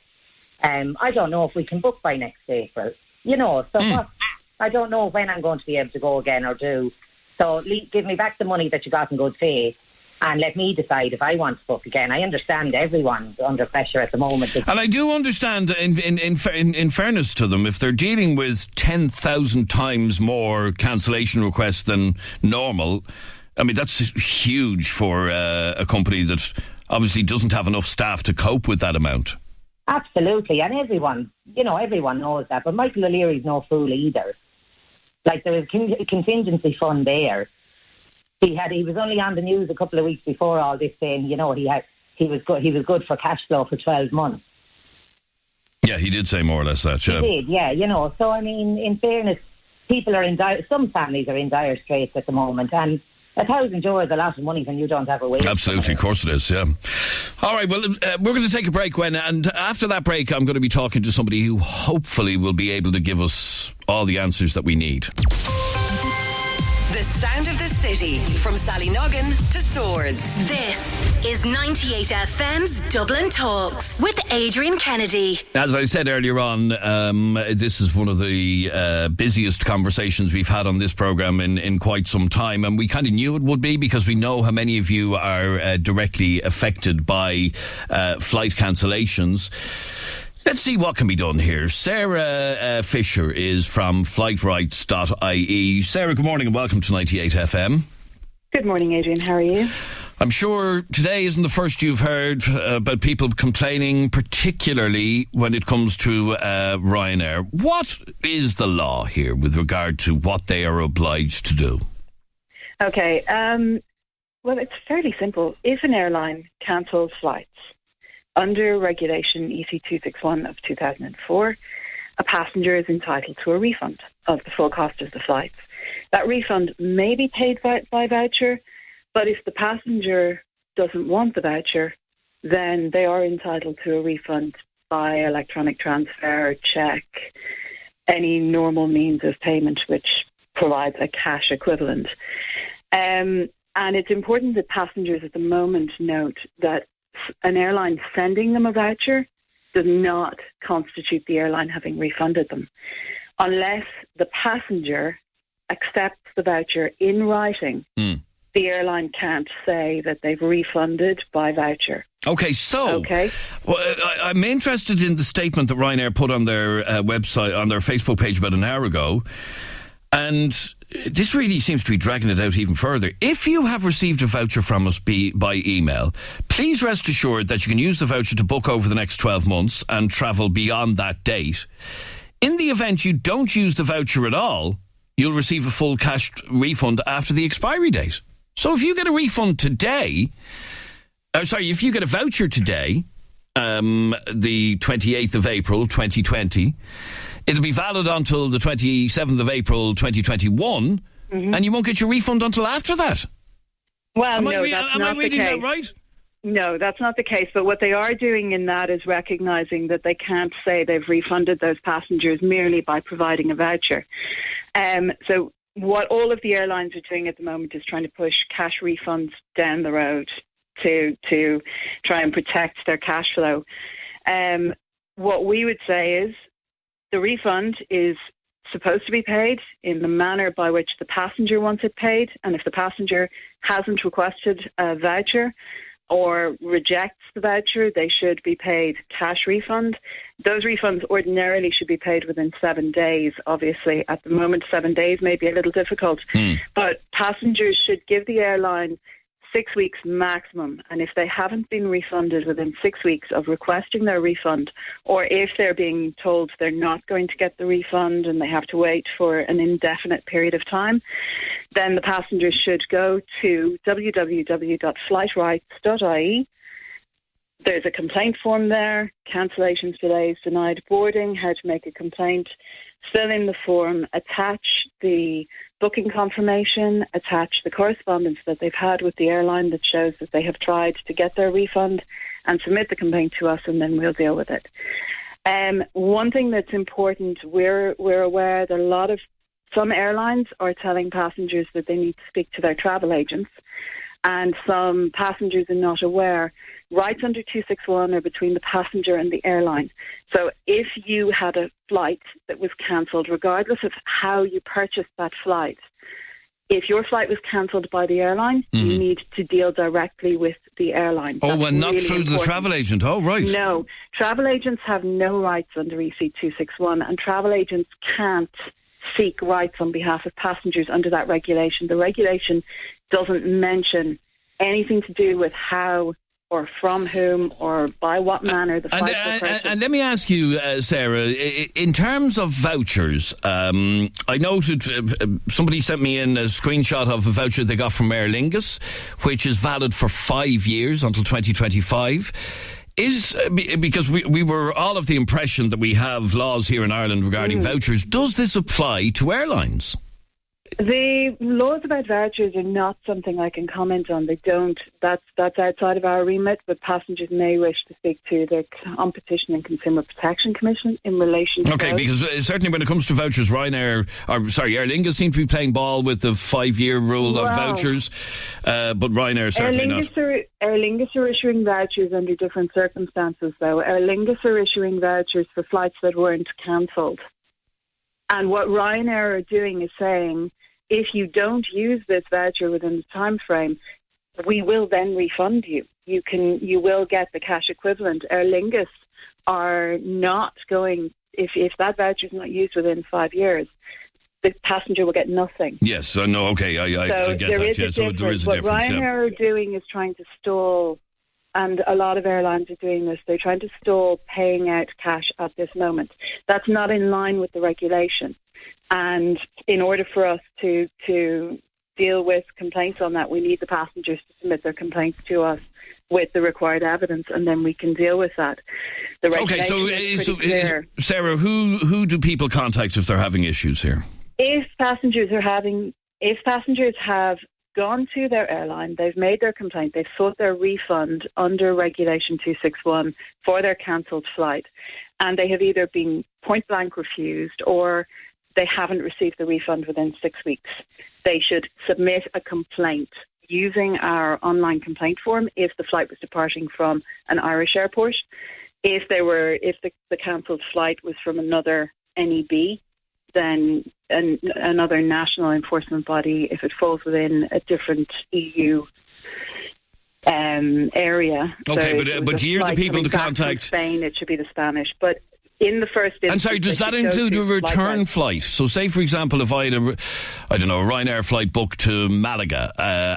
I don't know if we can book by next April. What, I don't know when I'm going to be able to go again or do. So give me back the money that you got in good faith and let me decide if I want to book again. I understand everyone's under pressure at the moment. And I do understand, in fairness to them, if they're dealing with 10,000 times more cancellation requests than normal, I mean, that's huge for a company that obviously doesn't have enough staff to cope with that amount. Absolutely, and everyone knows that. But Michael O'Leary's no fool either. Like, there was a contingency fund there He was only on the news a couple of weeks before all this saying, he was good for cash flow for 12 months. Yeah, he did say more or less that. He did, yeah. So I mean, in fairness, people are in some families are in dire straits at the moment, and €1,000 is a lot of money when you don't have a wage. Absolutely, of course it is, yeah. All right, well, we're going to take a break, Gwen, and after that break, I'm going to be talking to somebody who hopefully will be able to give us all the answers that we need. The sound of the city, from Sallynoggin to Swords. This is 98 FM's Dublin Talks with Adrian Kennedy. As I said earlier on, this is one of the busiest conversations we've had on this programme in quite some time, and we kind of knew it would be because we know how many of you are directly affected by flight cancellations. Let's see what can be done here. Sarah Fisher is from flightrights.ie. Sarah, good morning and welcome to 98 FM. Good morning, Adrian. How are you? I'm sure today isn't the first you've heard about people complaining, particularly when it comes to Ryanair. What is the law here with regard to what they are obliged to do? Okay, well, it's fairly simple. If an airline cancels flights under Regulation EC 261 of 2004, a passenger is entitled to a refund of the full cost of the flights. That refund may be paid by voucher, but if the passenger doesn't want the voucher, then they are entitled to a refund by electronic transfer, check, any normal means of payment which provides a cash equivalent. And it's important that passengers at the moment note that an airline sending them a voucher does not constitute the airline having refunded them, unless the passenger accepts the voucher in writing. The airline can't say that they've refunded by voucher. Okay, so well, I'm interested in the statement that Ryanair put on their website, on their Facebook page about an hour ago, and this really seems to be dragging it out even further. If you have received a voucher from us by email, please rest assured that you can use the voucher to book over the next 12 months and travel beyond that date. In the event you don't use the voucher at all, you'll receive a full cash refund after the expiry date. So if you get a refund today, if you get a voucher today, the 28th of April 2020, it'll be valid until the 27th of April 2021, and you won't get your refund until after that. Well, am no, I that's not reading the case. that right? No, that's not the case. But what they are doing in that is recognising that they can't say they've refunded those passengers merely by providing a voucher. So what all of the airlines are doing at the moment is trying to push cash refunds down the road to try and protect their cash flow. What we would say is the refund is supposed to be paid in the manner by which the passenger wants it paid, and if the passenger hasn't requested a voucher or rejects the voucher, they should be paid cash refund. Those refunds ordinarily should be paid within 7 days. Obviously, at the moment, 7 days may be a little difficult, but passengers should give the airline 6 weeks maximum, and if they haven't been refunded within 6 weeks of requesting their refund, or if they're being told they're not going to get the refund and they have to wait for an indefinite period of time, then the passengers should go to www.flytrights.ie. There's a complaint form there, cancellations, delays, denied boarding, how to make a complaint. Fill in the form, attach the booking confirmation, attach the correspondence that they've had with the airline that shows that they have tried to get their refund, and submit the complaint to us, and then we'll deal with it. One thing that's important, we're aware that some airlines are telling passengers that they need to speak to their travel agents, and some passengers are not aware. Rights under 261 are between the passenger and the airline. So if you had a flight that was cancelled, regardless of how you purchased that flight, if your flight was cancelled by the airline, you need to deal directly with the airline. That's not through important. The travel agent. Oh, right. No. Travel agents have no rights under EC 261, and travel agents can't seek rights on behalf of passengers under that regulation. The regulation doesn't mention anything to do with how or from whom or by what manner the flights were purchased. And let me ask you, Sarah, in terms of vouchers, I noted somebody sent me in a screenshot of a voucher they got from Aer Lingus, which is valid for 5 years until 2025. Because we were all of the impression that we have laws here in Ireland regarding vouchers. Does this apply to airlines? The laws about vouchers are not something I can comment on. They don't. That's outside of our remit, but passengers may wish to speak to the Competition and Consumer Protection Commission in relation to those. Because certainly when it comes to vouchers, Aer Lingus seem to be playing ball with the 5-year rule on vouchers, but Ryanair certainly not. Aer Lingus are issuing vouchers under different circumstances, though. Aer Lingus are issuing vouchers for flights that weren't cancelled. And what Ryanair are doing is saying, if you don't use this voucher within the time frame, we will then refund you. You will get the cash equivalent. Aer Lingus are not going, if that voucher is not used within 5 years, the passenger will get nothing. Yes, no, okay, I get that. Yeah, so there is a difference. What Ryanair are doing is trying to stall, and a lot of airlines are doing this. They're trying to stall paying out cash at this moment. That's not in line with the regulation. And in order for us to deal with complaints on that, we need the passengers to submit their complaints to us with the required evidence, and then we can deal with that. The regulation is pretty clear. Sarah, who do people contact if they're having issues here? If passengers have gone to their airline, they've made their complaint, they've sought their refund under Regulation 261 for their cancelled flight, and they have either been point blank refused or they haven't received the refund within 6 weeks, they should submit a complaint using our online complaint form if the flight was departing from an Irish airport. If the cancelled flight was from another NEB, then another national enforcement body, if it falls within a different EU area. Okay, so but you're the people to contact. Spain, it should be the Spanish. But in the first instance, and sorry, does that include a return flight? So, say for example, if I had a Ryanair flight booked to Malaga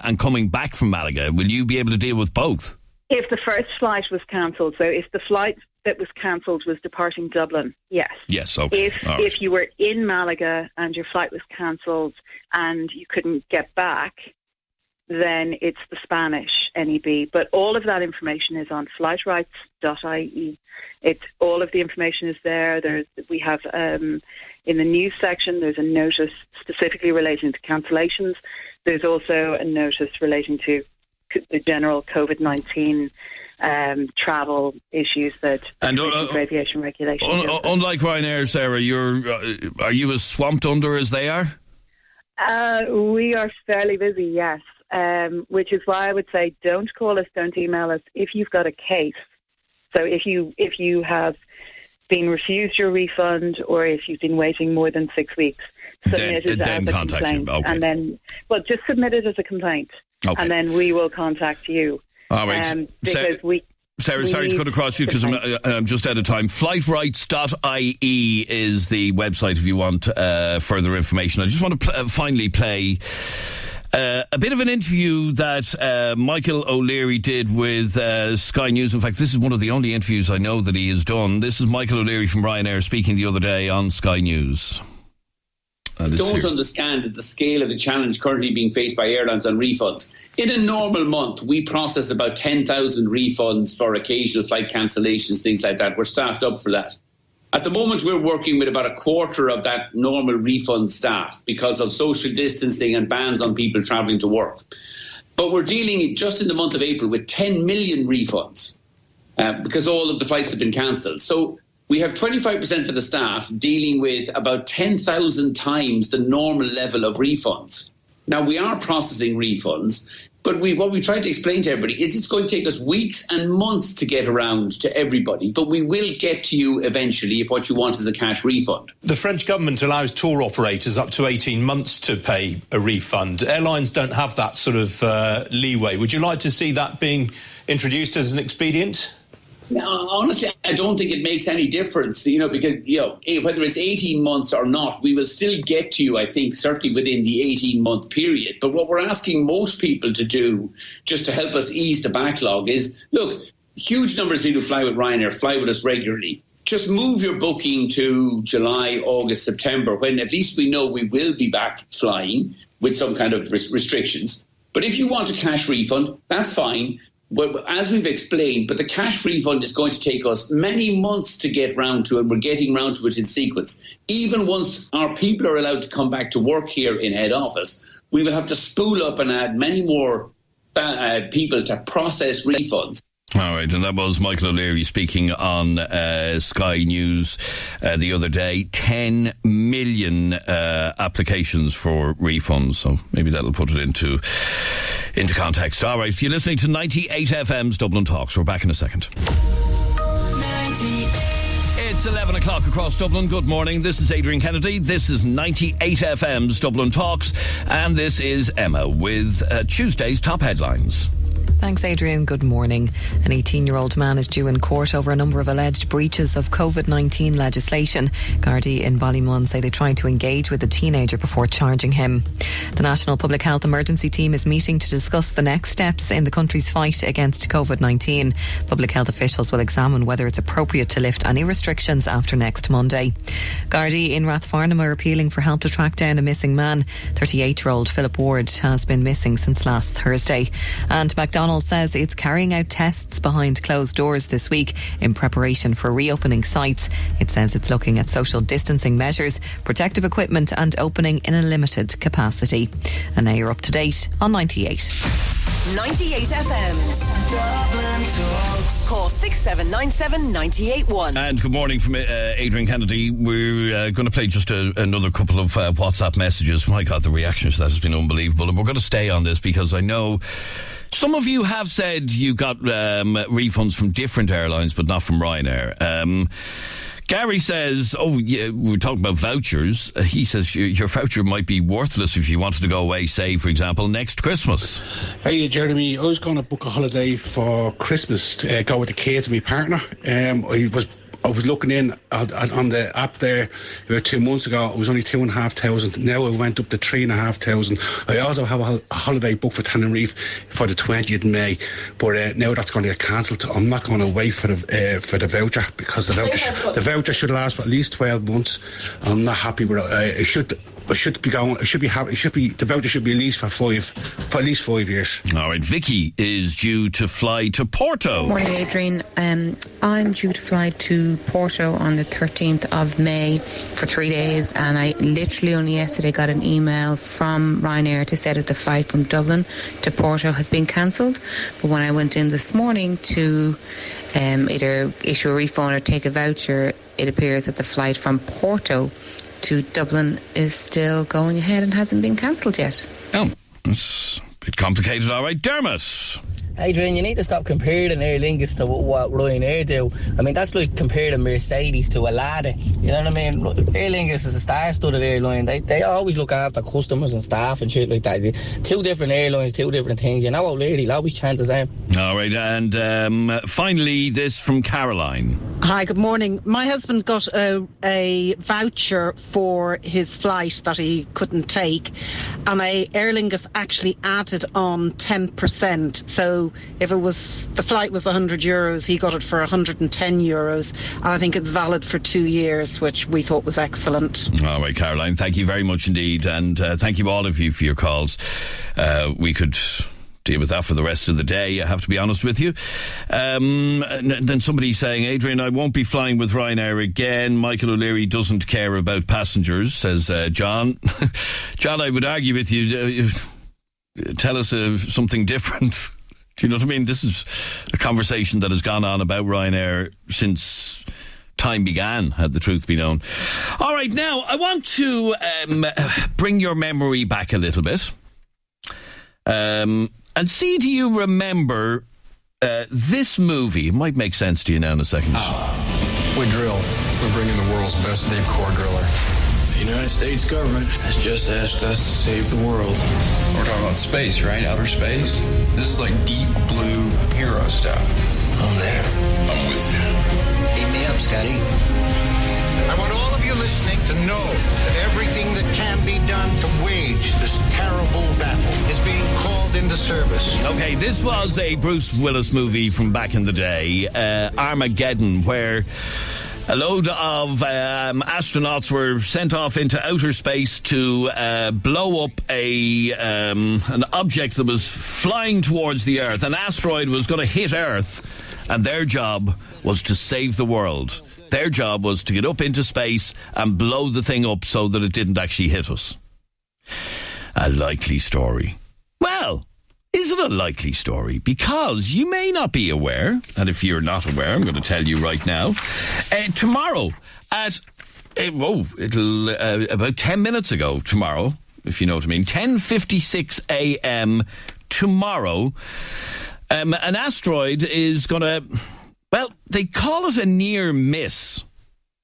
and coming back from Malaga, will you be able to deal with both? If the first flight was cancelled, so if the flight that was cancelled was departing Dublin, yes. Yes, okay. If you were in Malaga and your flight was cancelled and you couldn't get back, then it's the Spanish NEB. But all of that information is on flightrights.ie. All of the information is there. We have in the news section, there's a notice specifically relating to cancellations. There's also a notice relating to the general COVID-19 travel issues that aviation regulations. Unlike Ryanair, Sarah, are you as swamped under as they are? We are fairly busy, yes. Which is why I would say don't call us, don't email us if you've got a case. So if you have been refused your refund or if you've been waiting more than 6 weeks, submit it as a complaint. Okay. And then, just submit it as a complaint. Okay. And then we will contact you. All right. Because Sarah, sorry to cut across you because I'm just out of time. Flightrights.ie is the website if you want further information. I just want to finally play a bit of an interview that Michael O'Leary did with Sky News. In fact, this is one of the only interviews I know that he has done. This is Michael O'Leary from Ryanair speaking the other day on Sky News. Don't understand the scale of the challenge currently being faced by airlines on refunds. In a normal month, we process about 10,000 refunds for occasional flight cancellations, things like that. We're staffed up for that. At the moment, we're working with about a quarter of that normal refund staff because of social distancing and bans on people travelling to work. But we're dealing just in the month of April with 10 million refunds because all of the flights have been cancelled. So we have 25% of the staff dealing with about 10,000 times the normal level of refunds. Now, we are processing refunds, but what we try to explain to everybody is it's going to take us weeks and months to get around to everybody, but we will get to you eventually if what you want is a cash refund. The French government allows tour operators up to 18 months to pay a refund. Airlines don't have that sort of leeway. Would you like to see that being introduced as an expedient? Now, honestly, I don't think it makes any difference, because, whether it's 18 months or not, we will still get to you, I think, certainly within the 18-month period. But what we're asking most people to do, just to help us ease the backlog, is, look, huge numbers of people who fly with Ryanair fly with us regularly. Just move your booking to July, August, September, when at least we know we will be back flying with some kind of restrictions. But if you want a cash refund, that's fine. Well, as we've explained, but the cash refund is going to take us many months to get round to, and we're getting round to it in sequence. Even once our people are allowed to come back to work here in head office, we will have to spool up and add many more people to process refunds. All right, and that was Michael O'Leary speaking on Sky News the other day. 10 million applications for refunds, so maybe that'll put it into context. All right, if you're listening to 98 FM's Dublin Talks, we're back in a second. It's 11 o'clock across Dublin. Good morning. This is Adrian Kennedy. This is 98 FM's Dublin Talks, and this is Emma with Tuesday's top headlines. Thanks, Adrian. Good morning. An 18-year-old man is due in court over a number of alleged breaches of COVID-19 legislation. Gardaí in Ballymun say they tried to engage with the teenager before charging him. The National Public Health Emergency Team is meeting to discuss the next steps in the country's fight against COVID-19. Public health officials will examine whether it's appropriate to lift any restrictions after next Monday. Gardaí in Rathfarnham are appealing for help to track down a missing man. 38-year-old Philip Ward has been missing since last Thursday. And McDonald's says it's carrying out tests behind closed doors this week in preparation for reopening sites. It says it's looking at social distancing measures, protective equipment and opening in a limited capacity. And now you're up to date on 98. 98 FM's Dublin Talks. Call 6797 981. And good morning from Adrian Kennedy. We're going to play just another couple of WhatsApp messages. My God, the reaction to that has been unbelievable. And we're going to stay on this because I know some of you have said you got refunds from different airlines, but not from Ryanair. Gary says, we're talking about vouchers. He says your voucher might be worthless if you wanted to go away, say, for example, next Christmas. Hey, Jeremy, I was going to book a holiday for Christmas to go with the kids and my partner. I was looking in on the app there about 2 months ago. It was only 2,500. Now it went up to 3,500. I also have a holiday booked for Tenerife for the 20th of May, but now that's going to get cancelled. I'm not going to wait for the voucher because the voucher should last for at least 12 months. I'm not happy with it. The voucher should be at least for at least 5 years. All right, Vicky is due to fly to Porto. Morning, Adrian. I'm due to fly to Porto on the 13th of May for 3 days, and I literally only yesterday got an email from Ryanair to say that the flight from Dublin to Porto has been cancelled. But when I went in this morning to either issue a refund or take a voucher, it appears that the flight from Porto to Dublin is still going ahead and hasn't been cancelled yet. Oh, it's a bit complicated. All right, Dermot. Adrian, you need to stop comparing Aer Lingus to what Ryanair do. I mean, that's like comparing Mercedes to a Lada. You know what I mean? Aer Lingus is a star-studded airline. They always look after customers and staff and shit like that. Two different airlines, two different things. You know, O'Leary, always chances are. All right, and finally, this from Caroline. Hi, good morning. My husband got a voucher for his flight that he couldn't take, and Aer Lingus actually added on 10%. So if the flight was €100, he got it for €110, and I think it's valid for 2 years, which we thought was excellent. All right, Caroline, thank you very much indeed, and thank you all of you for your calls. We could deal with that for the rest of the day, I have to be honest with you. Then somebody saying, Adrian, I won't be flying with Ryanair again. Michael O'Leary doesn't care about passengers, says John. John, I would argue with you, tell us something different. Do you know what I mean? This is a conversation that has gone on about Ryanair since time began, had the truth be known. All right, now, I want to bring your memory back a little bit. And see, do you remember this movie? It might make sense to you now in a second. We drill. We're bringing the world's best deep core driller. The United States government has just asked us to save the world. We're talking about space, right? Outer space? This is like deep blue hero stuff. I'm there. I'm with you. Beam me up, Scotty. I want all of you listening to know that everything that can be done to wage this terrible battle is being called into service. Okay, this was a Bruce Willis movie from back in the day, Armageddon, where a load of astronauts were sent off into outer space to blow up an object that was flying towards the Earth. An asteroid was going to hit Earth, and their job was to save the world. Their job was to get up into space and blow the thing up so that it didn't actually hit us. A likely story. Well, is it a likely story? Because you may not be aware, and if you're not aware, I'm going to tell you right now. Tomorrow at, about 10 minutes ago tomorrow, if you know what I mean, 10:56 a.m. tomorrow, an asteroid is going to... Well, they call it a near miss.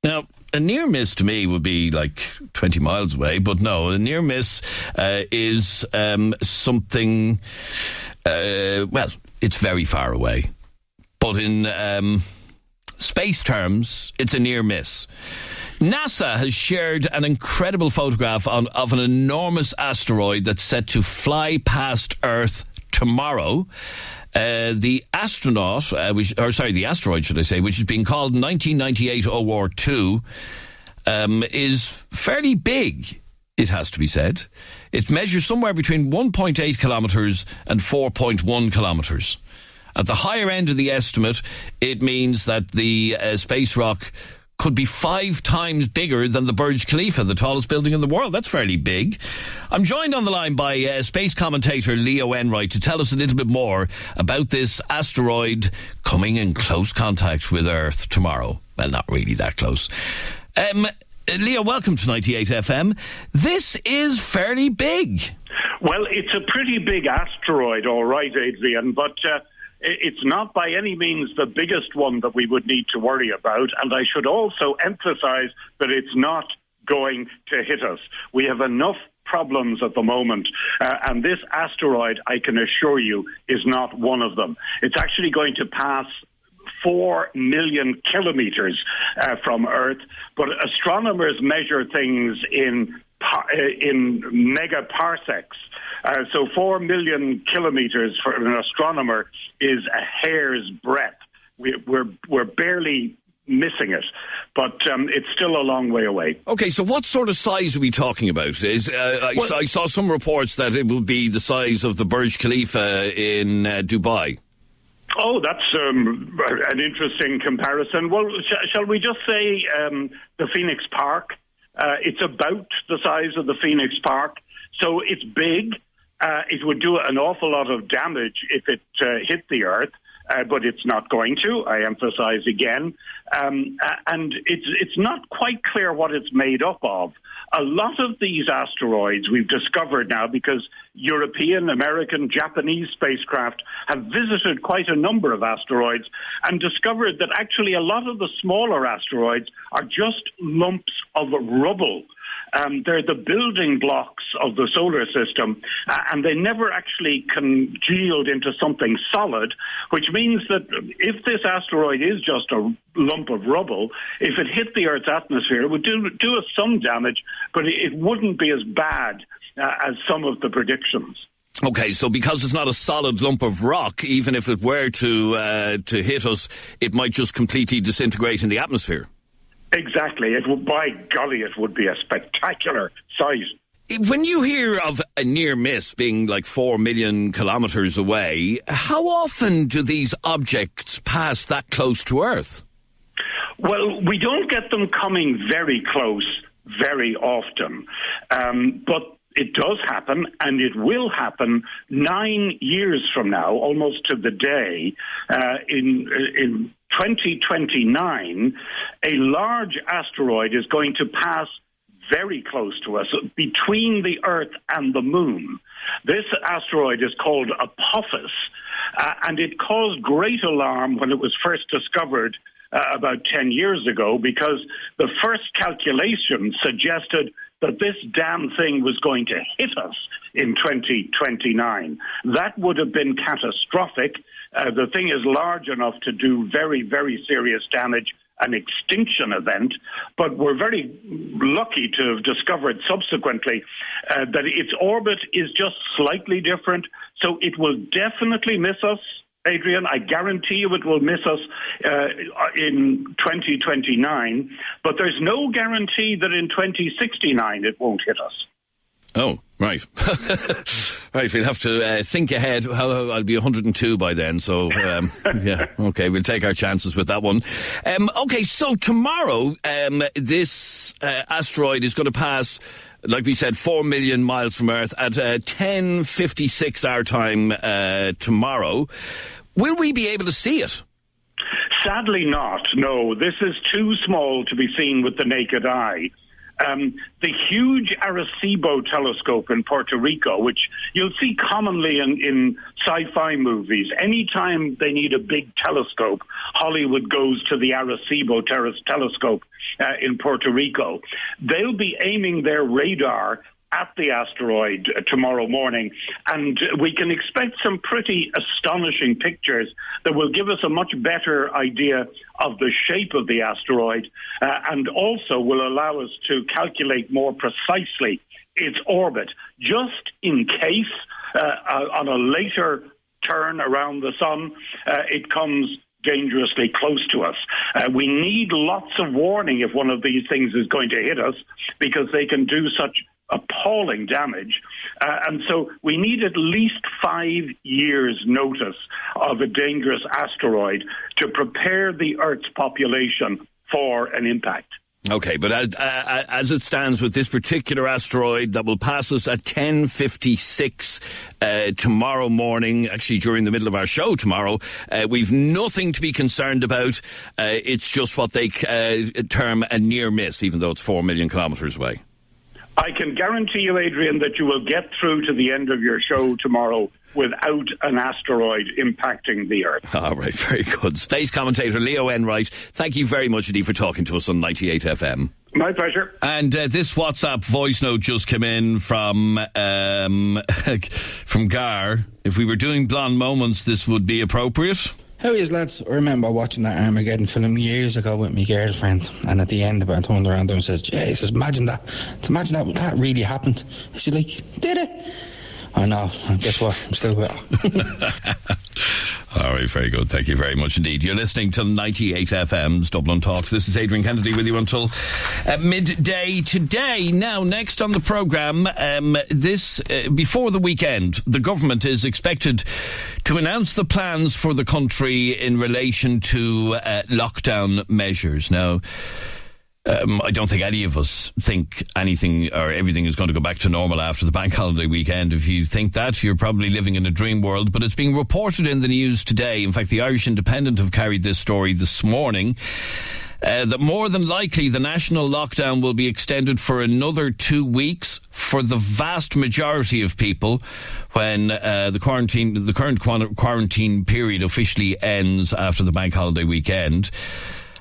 Now, a near miss to me would be like 20 miles away, but no, a near miss is something, it's very far away. But in space terms, it's a near miss. NASA has shared an incredible photograph of an enormous asteroid that's set to fly past Earth tomorrow. The asteroid, should I say, which has been called 1998 OR2, is fairly big, it has to be said. It measures somewhere between 1.8 kilometres and 4.1 kilometres. At the higher end of the estimate, it means that the space rock could be 5 times bigger than the Burj Khalifa, the tallest building in the world. That's fairly big. I'm joined on the line by space commentator Leo Enright to tell us a little bit more about this asteroid coming in close contact with Earth tomorrow. Well, not really that close. Leo, welcome to 98 FM. This is fairly big. Well, it's a pretty big asteroid, all right, Adrian, but... it's not by any means the biggest one that we would need to worry about. And I should also emphasize that it's not going to hit us. We have enough problems at the moment. And this asteroid, I can assure you, is not one of them. It's actually going to pass 4 million kilometers from Earth. But astronomers measure things in megaparsecs. So 4 million kilometers for an astronomer is a hair's breadth. We're barely missing it, but it's still a long way away. Okay, so what sort of size are we talking about? I saw some reports that it will be the size of the Burj Khalifa in Dubai. Oh, that's an interesting comparison. Well, shall we just say the Phoenix Park? It's about the size of the Phoenix Park, so it's big. It would do an awful lot of damage if it hit the Earth, but it's not going to, I emphasize again. And it's not quite clear what it's made up of. A lot of these asteroids we've discovered now, because European, American, Japanese spacecraft have visited quite a number of asteroids and discovered that actually a lot of the smaller asteroids are just lumps of rubble. They're the building blocks of the solar system, and they never actually congealed into something solid, which means that if this asteroid is just a lump of rubble, if it hit the Earth's atmosphere, it would do us some damage, but it wouldn't be as bad as some of the predictions. Okay, so because it's not a solid lump of rock, even if it were to hit us, it might just completely disintegrate in the atmosphere. Exactly. By golly, it would be a spectacular sight. When you hear of a near miss being like 4 million kilometres away, how often do these objects pass that close to Earth? Well, we don't get them coming very close very often, but it does happen, and it will happen 9 years from now, almost to the day, in 2029, a large asteroid is going to pass very close to us, between the Earth and the Moon. This asteroid is called Apophis, and it caused great alarm when it was first discovered about 10 years ago, because the first calculation suggested that this damn thing was going to hit us in 2029. That would have been catastrophic. The thing is large enough to do very, very serious damage, an extinction event, but we're very lucky to have discovered subsequently that its orbit is just slightly different, so it will definitely miss us. Adrian, I guarantee you it will miss us in 2029, but there's no guarantee that in 2069 it won't hit us. Oh, right. Right, we'll have to think ahead. I'll be 102 by then, so yeah, okay, we'll take our chances with that one. Okay, so tomorrow, this asteroid is going to pass, like we said, 4 million miles from Earth at 10:56 our time tomorrow. Will we be able to see it? Sadly not, no. This is too small to be seen with the naked eye. The huge Arecibo telescope in Puerto Rico, which you'll see commonly in sci-fi movies, anytime they need a big telescope, Hollywood goes to the Arecibo telescope in Puerto Rico. They'll be aiming their radar at the asteroid tomorrow morning, and we can expect some pretty astonishing pictures that will give us a much better idea of the shape of the asteroid and also will allow us to calculate more precisely its orbit, just in case on a later turn around the sun it comes dangerously close to us. We need lots of warning if one of these things is going to hit us, because they can do such appalling damage. And so we need at least 5 years' notice of a dangerous asteroid to prepare the Earth's population for an impact. Okay, but as it stands with this particular asteroid that will pass us at 10:56 tomorrow morning, actually during the middle of our show tomorrow, we've nothing to be concerned about. It's just what they term a near miss, even though it's 4 million kilometres away. I can guarantee you, Adrian, that you will get through to the end of your show tomorrow without an asteroid impacting the Earth. All right, very good. Space commentator Leo Enright, thank you very much indeed for talking to us on 98 FM. My pleasure. And this WhatsApp voice note just came in from Gar. If we were doing blonde moments, this would be appropriate. How is, lads? I remember watching that Armageddon film years ago with my girlfriend, and at the end of it, I turned around and says, Jesus, imagine that really happened. She's like, did it? I know, and guess what? I'm still with her. All right, very good. Thank you very much indeed. You're listening to 98 FM's Dublin Talks. This is Adrian Kennedy with you until midday today. Now, next on the programme, before the weekend, the government is expected to announce the plans for the country in relation to lockdown measures. Now, I don't think any of us think anything or everything is going to go back to normal after the bank holiday weekend. If you think that, you're probably living in a dream world. But it's being reported in the news today. In fact, the Irish Independent have carried this story this morning. That more than likely the national lockdown will be extended for another 2 weeks for the vast majority of people when the current quarantine period officially ends after the bank holiday weekend.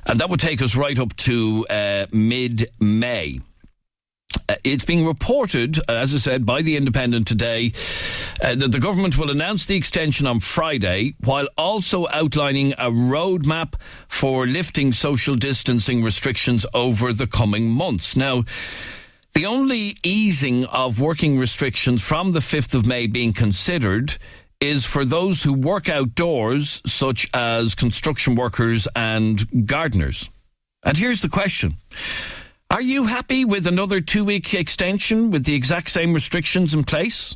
And that would take us right up to mid-May. It's being reported, as I said, by the Independent today, that the government will announce the extension on Friday, while also outlining a roadmap for lifting social distancing restrictions over the coming months. Now, the only easing of working restrictions from the 5th of May being considered is for those who work outdoors, such as construction workers and gardeners. And here's the question. Are you happy with another 2-week extension with the exact same restrictions in place?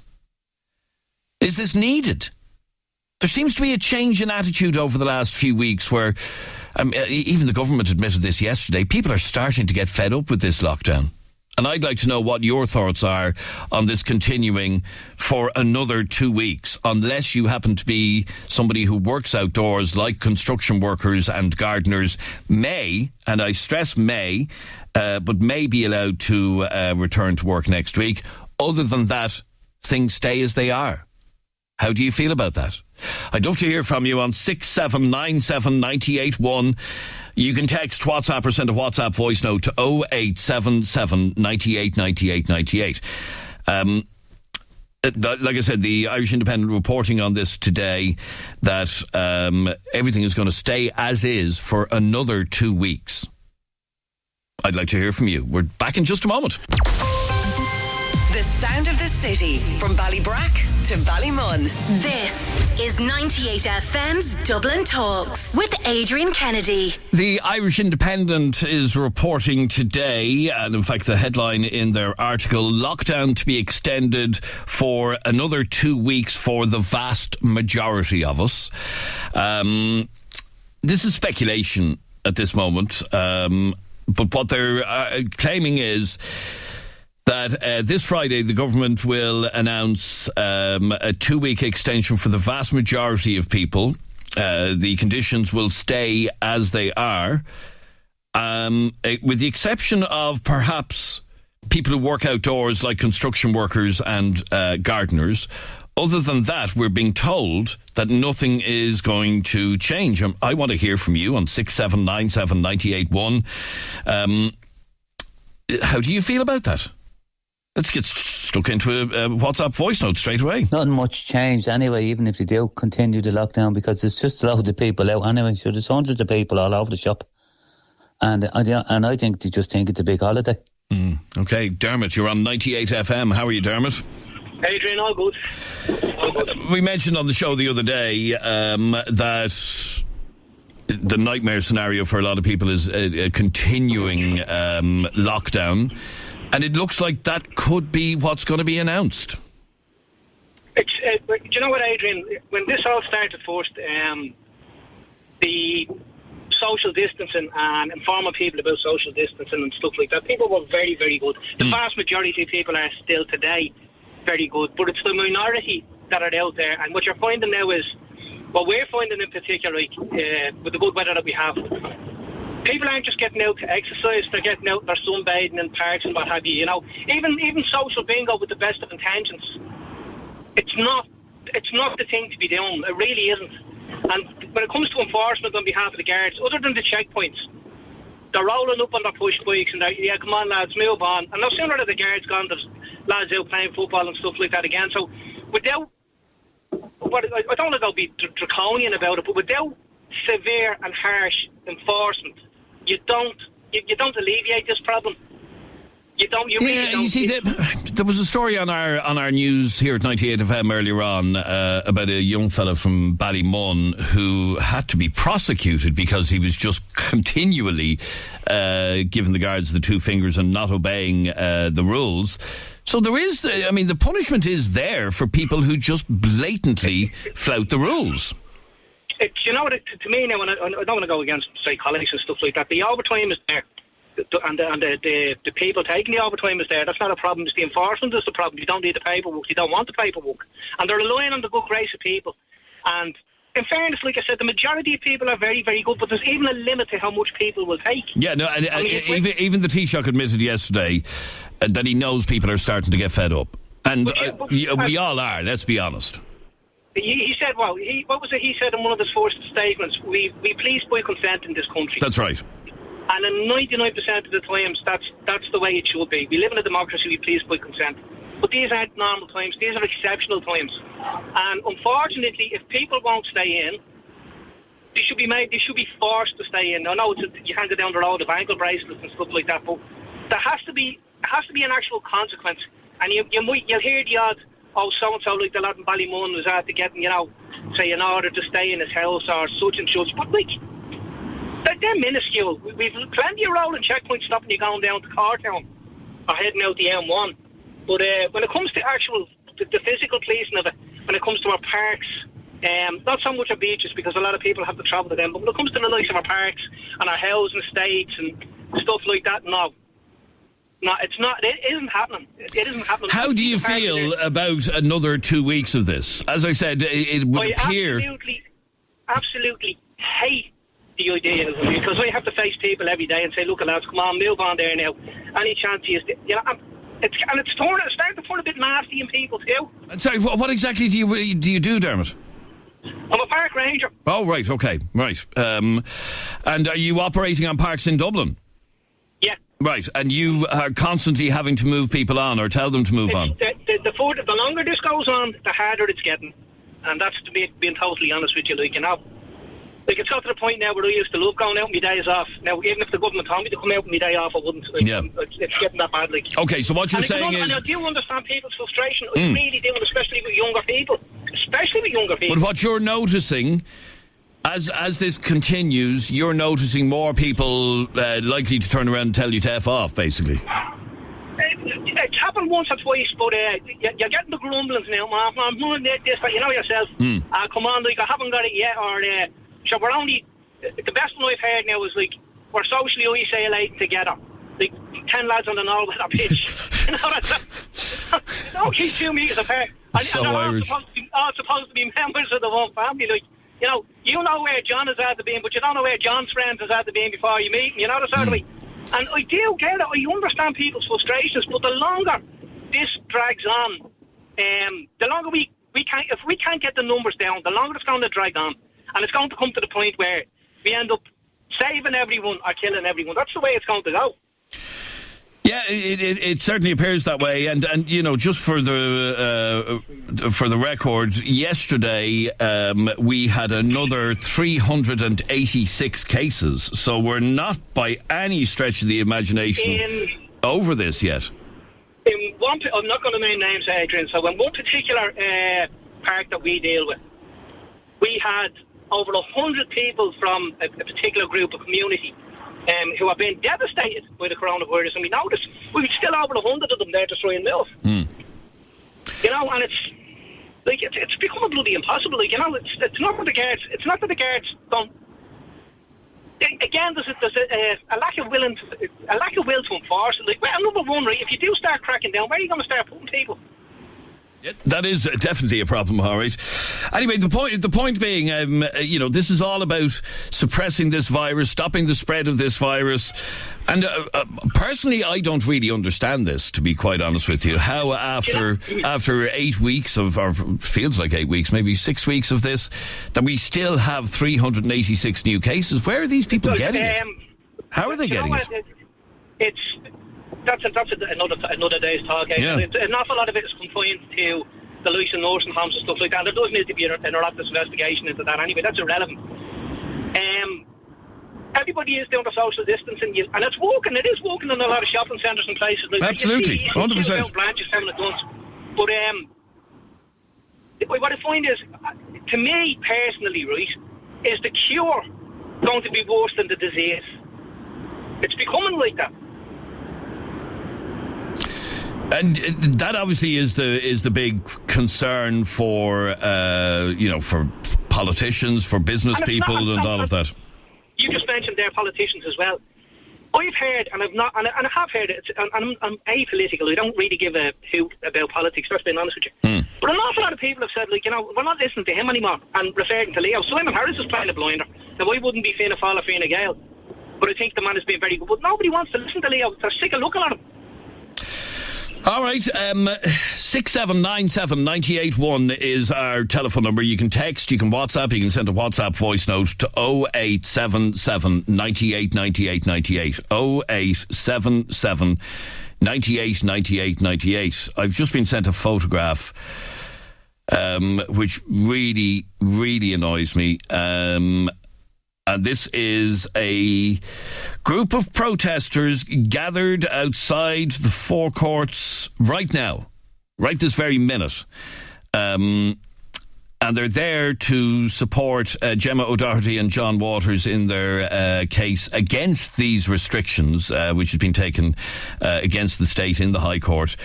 Is this needed? There seems to be a change in attitude over the last few weeks where, even the government admitted this yesterday, people are starting to get fed up with this lockdown. And I'd like to know what your thoughts are on this continuing for another 2 weeks, unless you happen to be somebody who works outdoors like construction workers and gardeners may, and I stress may, but may be allowed to return to work next week. Other than that, things stay as they are. How do you feel about that? I'd love to hear from you on 6797981. You can text, WhatsApp or send a WhatsApp voice note to 0877 98 98 98. Like I said, the Irish Independent reporting on this today that everything is going to stay as is for another 2 weeks. I'd like to hear from you. We're back in just a moment. The sound of the city from Ballybrack to Ballymun. This is 98 FM's Dublin Talks with Adrian Kennedy. The Irish Independent is reporting today, and in fact the headline in their article, lockdown to be extended for another 2 weeks for the vast majority of us. This is speculation at this moment, but what they're claiming is that this Friday the government will announce a 2-week extension for the vast majority of people. The conditions will stay as they are, with the exception of perhaps people who work outdoors like construction workers and gardeners. Other than that, we're being told that nothing is going to change. I want to hear from you on 6797 981. How do you feel about that? Let's get stuck into a WhatsApp voice note straight away. Nothing much changed anyway, even if they do continue the lockdown, because there's just loads of people out anyway. So there's hundreds of people all over the shop. And I think they just think it's a big holiday. Okay, Dermot, you're on 98 FM. How are you, Dermot? Adrian, all good. We mentioned on the show the other day that the nightmare scenario for a lot of people is a continuing lockdown. And it looks like that could be what's going to be announced. Do you know what, Adrian? When this all started first, the social distancing and informing people about social distancing and stuff like that, people were very, very good. The vast majority of people are still today very good, but it's the minority that are out there. And what you're finding now is, what we're finding in particular, with the good weather that we have, people aren't just getting out to exercise, they're getting out, they're sunbathing in parks and what have you, you know. Even social bingo with the best of intentions. It's not the thing to be doing. It really isn't. And when it comes to enforcement on behalf of the guards, other than the checkpoints, they're rolling up on their push bikes and they're, yeah, come on lads, move on. And no sooner are the guards gone, there's lads out playing football and stuff like that again. So without, I don't want to go be draconian about it, but without severe and harsh enforcement, you don't alleviate this problem. You really don't. You see, there was a story on our news here at 98 FM earlier on about a young fella from Ballymun who had to be prosecuted because he was just continually giving the guards the two fingers and not obeying the rules. So there is, the punishment is there for people who just blatantly flout the rules. You know, to me now, and I don't want to go against psychologists and stuff like that, the overtime is there. And the people taking the overtime is there. That's not a problem. It's the enforcement that's the problem. You don't need the paperwork. You don't want the paperwork. And they're relying on the good grace of people. And in fairness, like I said, the majority of people are very, very good, but there's even a limit to how much people will take. Yeah, no, and even the Taoiseach admitted yesterday that he knows people are starting to get fed up. And we all are, let's be honest. He said, what was it he said in one of his first statements? We please by consent in this country. That's right. And in 99% of the times, that's the way it should be. We live in a democracy, we please by consent. But these aren't normal times, these are exceptional times. And unfortunately, if people won't stay in, they should be forced to stay in. I know you can't go down the road of ankle bracelets and stuff like that, but there has to be an actual consequence. And you'll hear the odd, so-and-so, like the lad in Ballymun was after getting, say in order to stay in his house or such and such. But they're minuscule. We've plenty of rolling checkpoints stopping you going down to Cartown or heading out the M1. But when it comes to the physical policing of it, when it comes to our parks, not so much our beaches because a lot of people have to travel to them, but when it comes to the likes of our parks and our housing estates and stuff like that, no, it's not. It isn't happening. It isn't happening. How do you feel about another 2 weeks of this? As I said, it would appear... absolutely hate the idea of it, because I have to face people every day and say, look, lads, come on, move on there now. Any chance you... it's starting to turn a bit nasty in people too. Sorry, what exactly do you do, Dermot? I'm a park ranger. Oh, right, okay, right. And are you operating on parks in Dublin? Yeah. Right, and you are constantly having to move people on or tell them to move on? The longer this goes on, the harder it's getting. And that's to be being totally honest with you, like, you know. Like, it's got to the point now where I used to love going out on my days off. Now, even if the government told me to come out on my day off, I wouldn't. Like, yeah. It's getting that bad, like. Okay, so what you're saying is... And I do understand people's frustration. I really do, especially with younger people. But what you're noticing, as this continues, you're noticing more people likely to turn around and tell you to F off, basically. It's happened once or twice, but you're getting the grumblings now, man, this, you know yourself. Come on, like, I haven't got it yet, or... So we're only... The best one I've heard now is, like, we're socially isolating together. Like, 10 lads on an all-weather pitch. You know, don't keep 2 meters apart. And they're all supposed to be members of the one family. Like, you know where John is at the being, but you don't know where John's friends is at the being before you meet him. You know the sort of way. And I do get it. I understand people's frustrations, but the longer this drags on, the longer if we can't get the numbers down, the longer it's going to drag on. And it's going to come to the point where we end up saving everyone or killing everyone. That's the way it's going to go. Yeah, it certainly appears that way. And just for the record, yesterday we had another 386 cases. So we're not by any stretch of the imagination over this yet. I'm not going to name names, Adrian. So in one particular park that we deal with, we had over 100 people from a particular group of community who have been devastated by the coronavirus, and we noticed we've still over 100 of them there destroying milk. You know, and it's like it's becoming bloody impossible. Like, you know, it's not that the guards. It's not that the guards don't. Again, there's a lack of will to enforce it. Like, well, number one, right? If you do start cracking down, where are you going to start putting people? That is definitely a problem, all right. Anyway, the point being, this is all about suppressing this virus, stopping the spread of this virus. And personally, I don't really understand this, to be quite honest with you. How after 8 weeks or feels like 8 weeks, maybe 6 weeks of this, that we still have 386 new cases. Where are these people getting it? How are they getting it? That's another day's talk. Yeah. An awful lot of it is confined to the likes of nursing homes and stuff like that. There does need to be an interactive investigation into that anyway. That's irrelevant. Everybody is doing the social distancing, and it's working. It is working in a lot of shopping centres and places. Like, absolutely, 100%. Branches having it done. But what I find is, to me personally, right, is the cure going to be worse than the disease? It's becoming like that. And that obviously is the big concern for for politicians, for business people, and all of that. You just mentioned their politicians as well. I've heard, and I have heard it. I'm apolitical. I don't really give a hoot about politics. That's being honest with you. But an awful lot of people have said, like, we're not listening to him anymore, and referring to Leo. Simon Harris is playing a blinder. Now, I wouldn't be Fianna Fáil or Fine Gael, but I think the man has been very good. But nobody wants to listen to Leo. They're sick of looking at him. All right, 6797-981 is our telephone number. You can text, you can WhatsApp, you can send a WhatsApp voice note to 0877 98 98 98. 0877 98 98 98. I've just been sent a photograph which really, really annoys me. And this is a group of protesters gathered outside the forecourts right now, right this very minute. And they're there to support Gemma O'Doherty and John Waters in their case against these restrictions, which has been taken against the state in the High Court.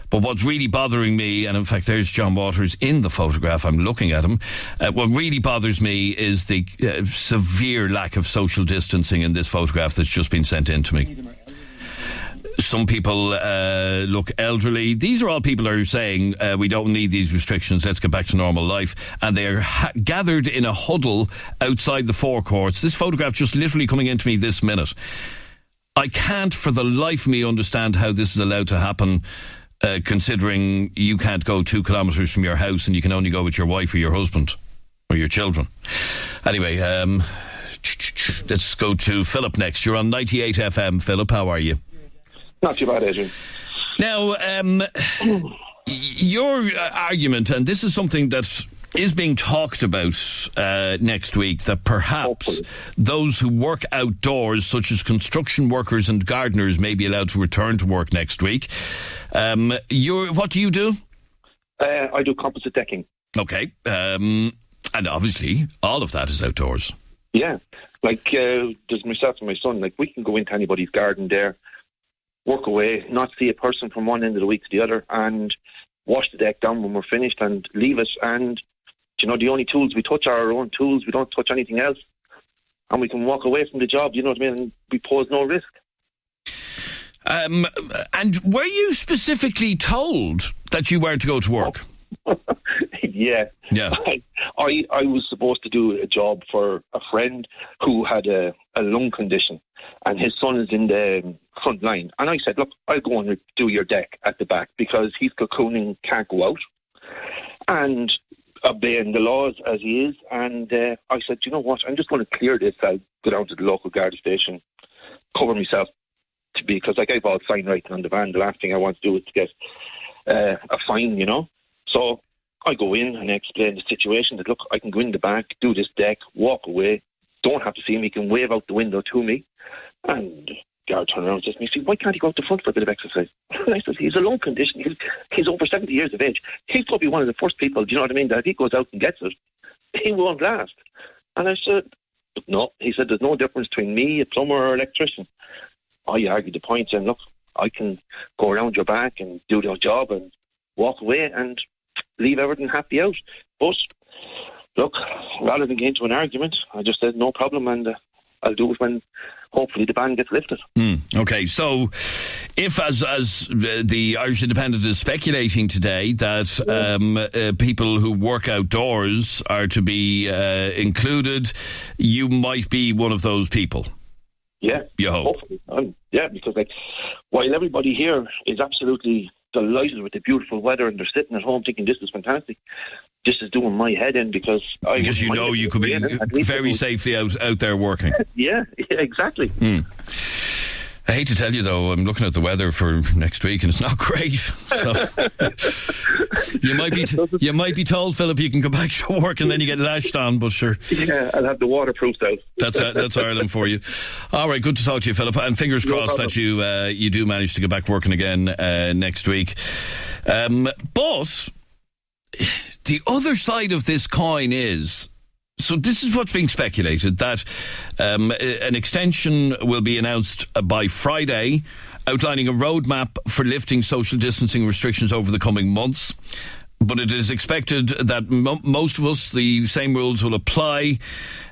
But what's really bothering me, and in fact there's John Waters in the photograph, I'm looking at him, what really bothers me is the severe lack of social distancing in this photograph that's just been sent in to me. Some people look elderly. These are all people who are saying we don't need these restrictions, let's get back to normal life. And they're gathered in a huddle outside the forecourts. This photograph just literally coming into me this minute. I can't for the life of me understand how this is allowed to happen, considering you can't go 2 kilometres from your house and you can only go with your wife or your husband. Or your children. Anyway, let's go to Philip next. You're on 98 FM. Philip, how are you? Not too bad, Adrian. Now, your argument, and this is something that is being talked about next week, that perhaps those who work outdoors, such as construction workers and gardeners, may be allowed to return to work next week. What do you do? I do composite decking. Okay. And obviously, all of that is outdoors. Yeah. Like, there's myself and my son, like, we can go into anybody's garden there, work away, not see a person from one end of the week to the other, and wash the deck down when we're finished and leave it. And, you know, the only tools we touch are our own tools. We don't touch anything else. And we can walk away from the job, you know what I mean? And we pose no risk. And were you specifically told that you weren't to go to work? Yeah. I was supposed to do a job for a friend who had a lung condition, and his son is in the front line. And I said, look, I'll go and do your deck at the back because he's cocooning, can't go out, and obeying the laws as he is. And I said, you know what, I'm just going to clear this. I'll go down to the local guard station, cover myself, because like I've all sign writing on the van. The last thing I want to do is to get a fine, you know. So I go in and I explain the situation, that look, I can go in the back, do this deck, walk away, don't have to see him, he can wave out the window to me. And the guard turned around and says to me, why can't he go out the front for a bit of exercise? And I said, he's a lung condition, he's over 70 years of age. He's probably one of the first people, do you know what I mean, that if he goes out and gets it, he won't last. And I said, no. He said, there's no difference between me, a plumber or electrician. I argued the point saying, look, I can go around your back and do your job and walk away and leave everything happy out. But look, rather than get into an argument, I just said no problem, and I'll do it when hopefully the ban gets lifted. Okay, so if as the Irish Independent is speculating today that people who work outdoors are to be included, you might be one of those people. Yeah, you hope. Hopefully. Yeah, because like while everybody here is absolutely delighted with the beautiful weather and they're sitting at home thinking this is fantastic, this is doing my head in because you know you could be very safely out there working. Yeah, exactly. I hate to tell you though, I'm looking at the weather for next week and it's not great. So you might be told, Philip, you can go back to work and then you get lashed on. But sure, yeah, I'll have the waterproofed out. That's Ireland for you. All right, good to talk to you, Philip, and fingers crossed that you do manage to get back working again next week. But the other side of this coin is, so this is what's being speculated, that an extension will be announced by Friday, outlining a roadmap for lifting social distancing restrictions over the coming months. But it is expected that most of us, the same rules will apply,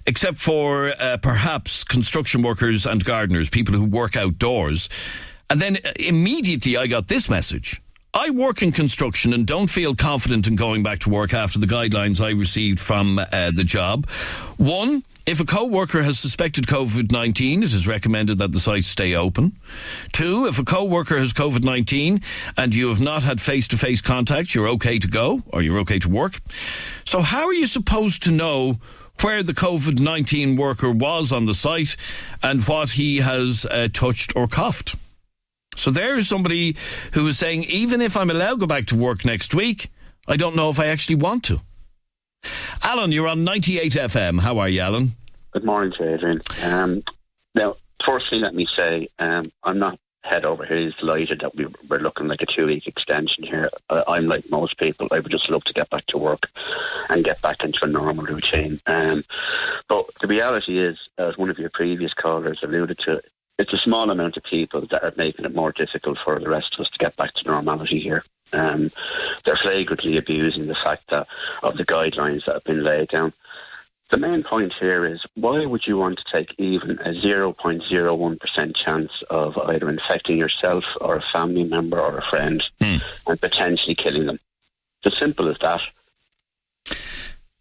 except for perhaps construction workers and gardeners, people who work outdoors. And then immediately I got this message. I work in construction and don't feel confident in going back to work after the guidelines I received from the job. 1, if a co-worker has suspected COVID-19, it is recommended that the site stay open. 2, if a co-worker has COVID-19 and you have not had face-to-face contact, you're okay to go, or you're okay to work. So how are you supposed to know where the COVID-19 worker was on the site and what he has touched or coughed? So there's somebody who is saying, even if I'm allowed to go back to work next week, I don't know if I actually want to. Alan, you're on 98 FM. How are you, Alan? Good morning to Adrian. Now, firstly, let me say, I'm not head over heels delighted that we're looking like a 2-week extension here. I'm like most people. I would just love to get back to work and get back into a normal routine. But the reality is, as one of your previous callers alluded to, it's a small amount of people that are making it more difficult for the rest of us to get back to normality here. They're flagrantly abusing the fact that of the guidelines that have been laid down. The main point here is, why would you want to take even a 0.01% chance of either infecting yourself or a family member or a friend and potentially killing them? It's as simple as that.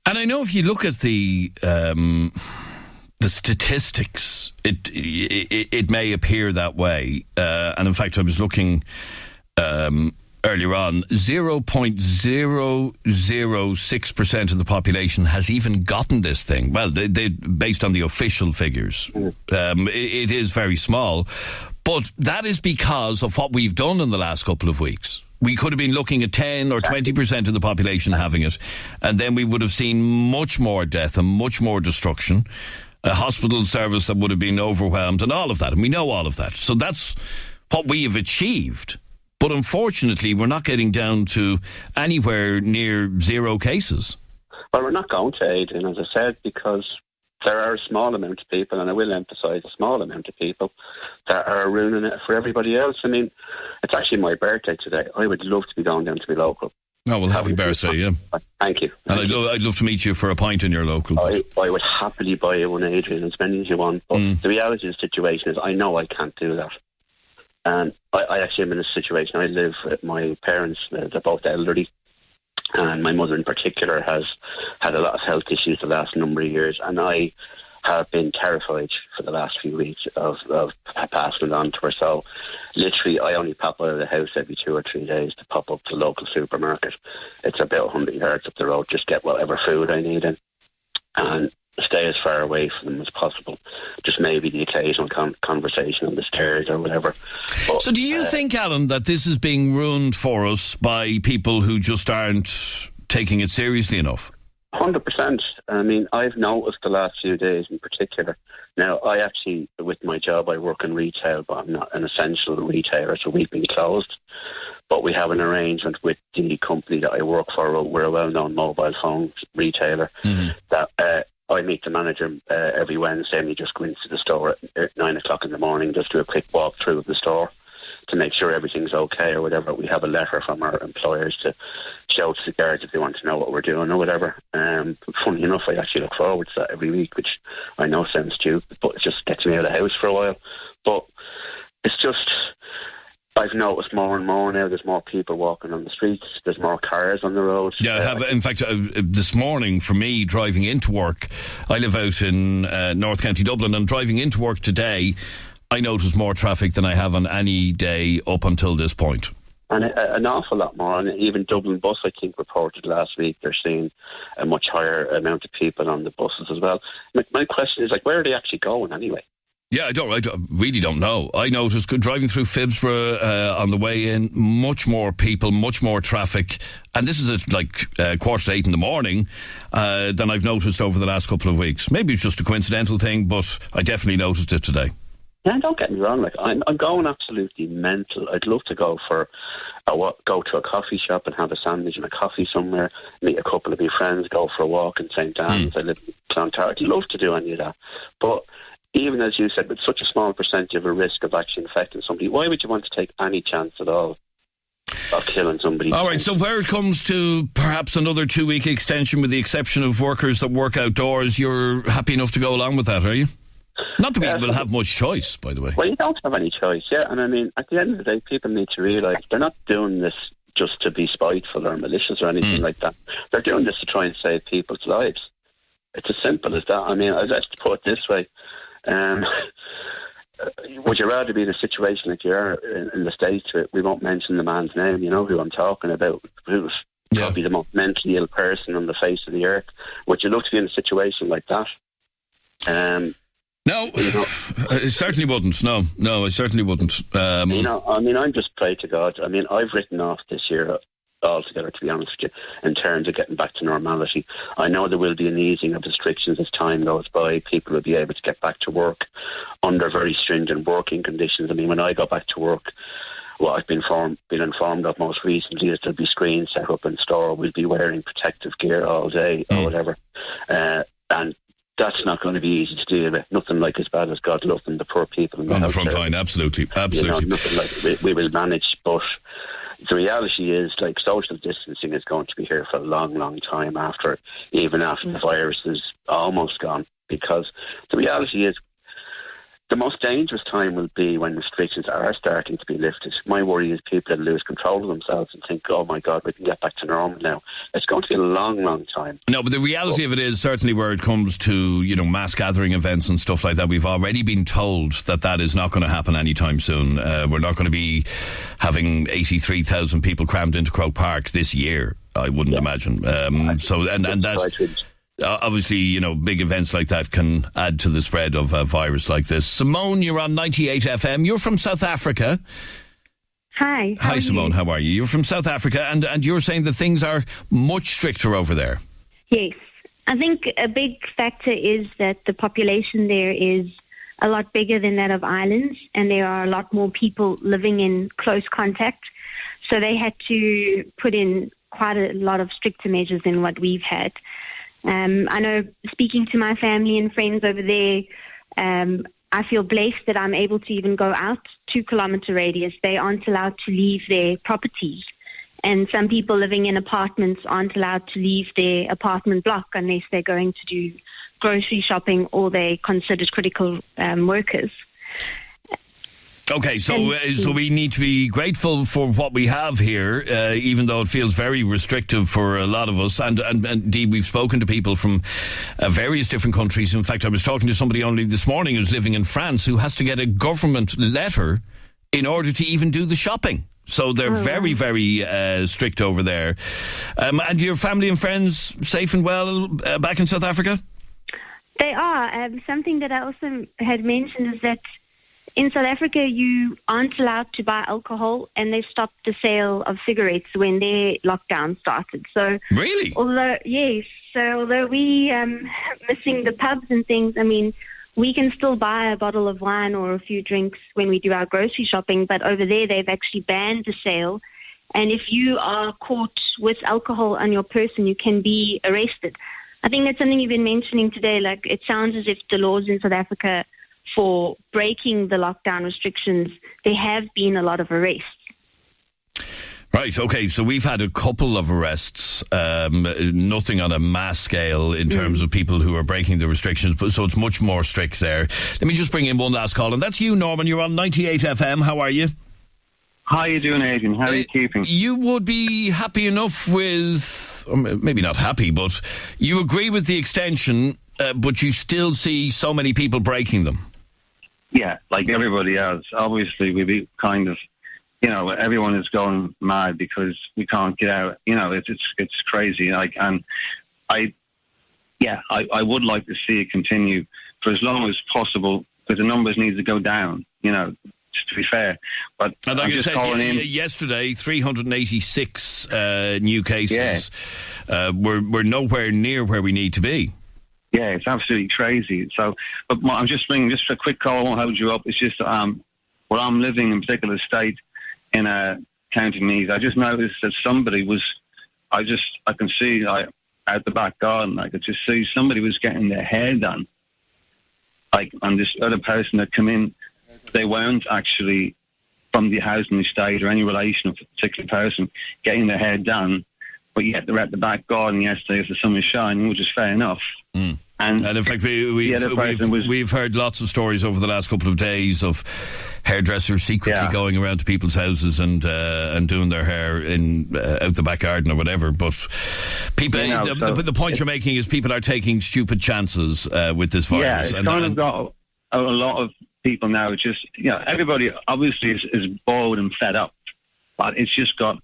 And I know if you look at the statistics, it may appear that way. And in fact, I was looking earlier on, 0.006% of the population has even gotten this thing. Well, they based on the official figures. It is very small. But that is because of what we've done in the last couple of weeks. We could have been looking at 10 or 20% of the population having it, and then we would have seen much more death and much more destruction, a hospital service that would have been overwhelmed and all of that, and we know all of that. So that's what we have achieved. But unfortunately, we're not getting down to anywhere near 0 cases. Well, we're not going to, Adrian, as I said, because there are a small amount of people, and I will emphasise a small amount of people, that are ruining it for everybody else. I mean, it's actually my birthday today. I would love to be going down to my local. Oh, well, happy birthday, yeah. Thank you. And I'd love to meet you for a pint in your local. I would happily buy you one, Adrian, as many as you want. But the reality of the situation is I know I can't do that. And I actually am in a situation. I live with my parents. They're both elderly. And my mother in particular has had a lot of health issues the last number of years. And I have been terrified for the last few weeks of passing it on to her. So literally, I only pop out of the house every 2 or 3 days to pop up to the local supermarket. It's about 100 yards up the road. Just get whatever food I need in. And stay as far away from them as possible. Just maybe the occasional conversation on the stairs or whatever. But, so do you think, Alan, that this is being ruined for us by people who just aren't taking it seriously enough? 100%. I mean, I've noticed the last few days in particular. Now, I actually, with my job, I work in retail, but I'm not an essential retailer, so we've been closed. But we have an arrangement with the company that I work for. We're a well-known mobile phone retailer that I meet the manager every Wednesday, and we just go into the store at 9 o'clock in the morning, just do a quick walk through the store to make sure everything's okay or whatever. We have a letter from our employers to show to the guards if they want to know what we're doing or whatever. Funny enough, I actually look forward to that every week, which I know sounds stupid, but it just gets me out of the house for a while. But it's just, I've noticed more and more now. There's more people walking on the streets. There's more cars on the roads. Yeah, I have. In fact, this morning, for me, driving into work, I live out in North County Dublin, and driving into work today, I notice more traffic than I have on any day up until this point. And an awful lot more. And even Dublin Bus, I think, reported last week they're seeing a much higher amount of people on the buses as well. My question is, where are they actually going anyway? Yeah, I really don't know. I noticed driving through Phibsborough on the way in, much more people, much more traffic. And this is at 8:15 in the morning than I've noticed over the last couple of weeks. Maybe it's just a coincidental thing, but I definitely noticed it today. Yeah, don't get me wrong. I'm going absolutely mental. I'd love to go to a coffee shop and have a sandwich and a coffee somewhere, meet a couple of my friends, go for a walk in St. Anne's. I live in Clontarf. I'd love to do any of that. But even as you said, with such a small percentage of a risk of actually infecting somebody, why would you want to take any chance at all of killing somebody? All right, so where it comes to perhaps another 2-week extension, with the exception of workers that work outdoors, you're happy enough to go along with that, are you? Not that we will have much choice, by the way. Well, you don't have any choice, yeah. And I mean, at the end of the day, people need to realise they're not doing this just to be spiteful or malicious or anything like that. They're doing this to try and save people's lives. It's as simple as that. I mean, let's put it this way. Would you rather be in a situation like you are in the States? We won't mention the man's name, you know who I'm talking about, who's probably the most mentally ill person on the face of the earth. Would you love to be in a situation like that? No, I certainly wouldn't. No, I certainly wouldn't. I mean, I'm just pray to God. I mean, I've written off this year altogether, to be honest with you, in terms of getting back to normality. I know there will be an easing of restrictions as time goes by. People will be able to get back to work under very stringent working conditions. I mean, when I go back to work, what I've been informed of most recently is there'll be screens set up in store. We'll be wearing protective gear all day or whatever. And that's not going to be easy to deal with. Nothing like as bad as God love them, the poor people in the on the front line. Absolutely. Nothing like we will manage. But the reality is, social distancing is going to be here for a long, long time even after the virus is almost gone. Because the reality is, The most dangerous time will be when restrictions are starting to be lifted. My worry is people that lose control of themselves and think, oh my God, we can get back to normal now. It's going to be a long, long time. No, but the reality of it is, certainly where it comes to, mass gathering events and stuff like that, we've already been told that is not going to happen anytime soon. We're not going to be having 83,000 people crammed into Croke Park this year, I wouldn't imagine. That's... Obviously, big events like that can add to the spread of a virus like this. Simone, you're on 98 FM. You're from South Africa. Hi. Hi, Simone. How are you? You're from South Africa, and you're saying that things are much stricter over there. Yes. I think a big factor is that the population there is a lot bigger than that of Ireland, and there are a lot more people living in close contact. So they had to put in quite a lot of stricter measures than what we've had. I know, speaking to my family and friends over there, I feel blessed that I'm able to even go out 2 kilometre radius. They aren't allowed to leave their properties. And some people living in apartments aren't allowed to leave their apartment block unless they're going to do grocery shopping or they're considered critical workers. Okay, so we need to be grateful for what we have here, even though it feels very restrictive for a lot of us. And indeed, we've spoken to people from various different countries. In fact, I was talking to somebody only this morning who's living in France who has to get a government letter in order to even do the shopping. So they're very, very strict over there. And your family and friends safe and well back in South Africa? They are. Something that I also had mentioned is that in South Africa, you aren't allowed to buy alcohol, and they stopped the sale of cigarettes when their lockdown started. So, really? Although we missing the pubs and things, I mean, we can still buy a bottle of wine or a few drinks when we do our grocery shopping, but over there they've actually banned the sale. And if you are caught with alcohol on your person, you can be arrested. I think that's something you've been mentioning today. Like, it sounds as if the laws in South Africa for breaking the lockdown restrictions, there have been a lot of arrests. Right, okay, so we've had a couple of arrests, nothing on a mass scale in terms of people who are breaking the restrictions, but so it's much more strict there. Let me just bring in one last call, and that's you, Norman. You're on 98 FM. How are you? How are you doing, Adrian? How are you keeping? You would be happy enough with, or maybe not happy, but you agree with the extension, but you still see so many people breaking them. Yeah, like everybody else. Obviously, we'd be kind of, everyone is going mad because we can't get out. It's crazy. I would like to see it continue for as long as possible because the numbers need to go down. To be fair, but and like I said, yesterday 386 new cases. Yeah. We're nowhere near where we need to be. Yeah, it's absolutely crazy. So, but I'm just bringing just a quick call. I won't hold you up. It's just where I'm living in a particular state in County Meath. I just noticed that somebody was. I can see out the back garden. I could just see somebody was getting their hair done. And this other person that come in, they weren't actually from the housing estate or any relation of a particular person getting their hair done, but yet they're at the back garden yesterday as the sun was shining, which is fair enough. Mm. And in fact, we've heard lots of stories over the last couple of days of hairdressers secretly going around to people's houses and doing their hair in out the back garden or whatever. But people, the point you're making is people are taking stupid chances with this virus. Yeah, it's kind of got a lot of people now. Just everybody obviously is bored and fed up, but it's just got.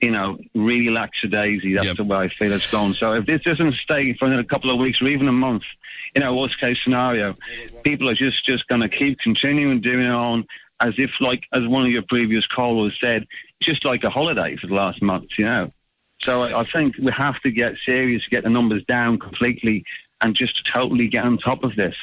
Really lackadaisy. That's the way I feel it's gone. So if this doesn't stay for another couple of weeks or even a month, worst case scenario, people are just going to keep continuing doing it on as if, as one of your previous callers said, just like a holiday for the last month, So I think we have to get serious, get the numbers down completely and just totally get on top of this.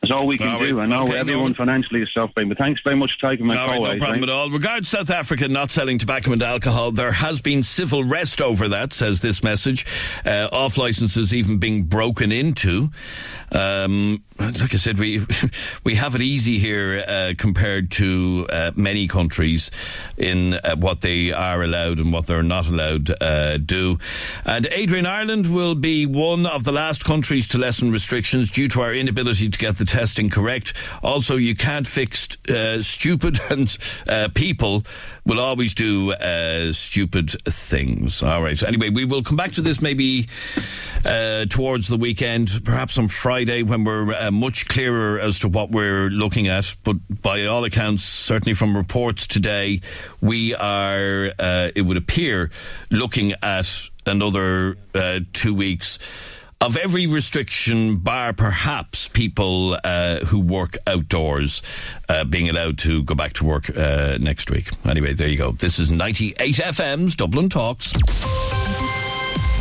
That's all we can do. I know everyone financially is suffering, but thanks very much for taking my call. No problem at all. Regards South Africa not selling tobacco and alcohol, there has been civil rest over that, says this message. Off licences even being broken into. Like I said, we have it easy here compared to many countries in what they are allowed and what they're not allowed do. And Adrian, Ireland will be one of the last countries to lessen restrictions due to our inability to get the testing correct. Also, you can't fix stupid, and people will always do stupid things. All right. Anyway, we will come back to this maybe towards the weekend, perhaps on Friday, when we're much clearer as to what we're looking at. But by all accounts, certainly from reports today, we are, it would appear, looking at another 2 weeks of every restriction, bar perhaps people who work outdoors being allowed to go back to work next week. Anyway, there you go. This is 98 FM's Dublin Talks.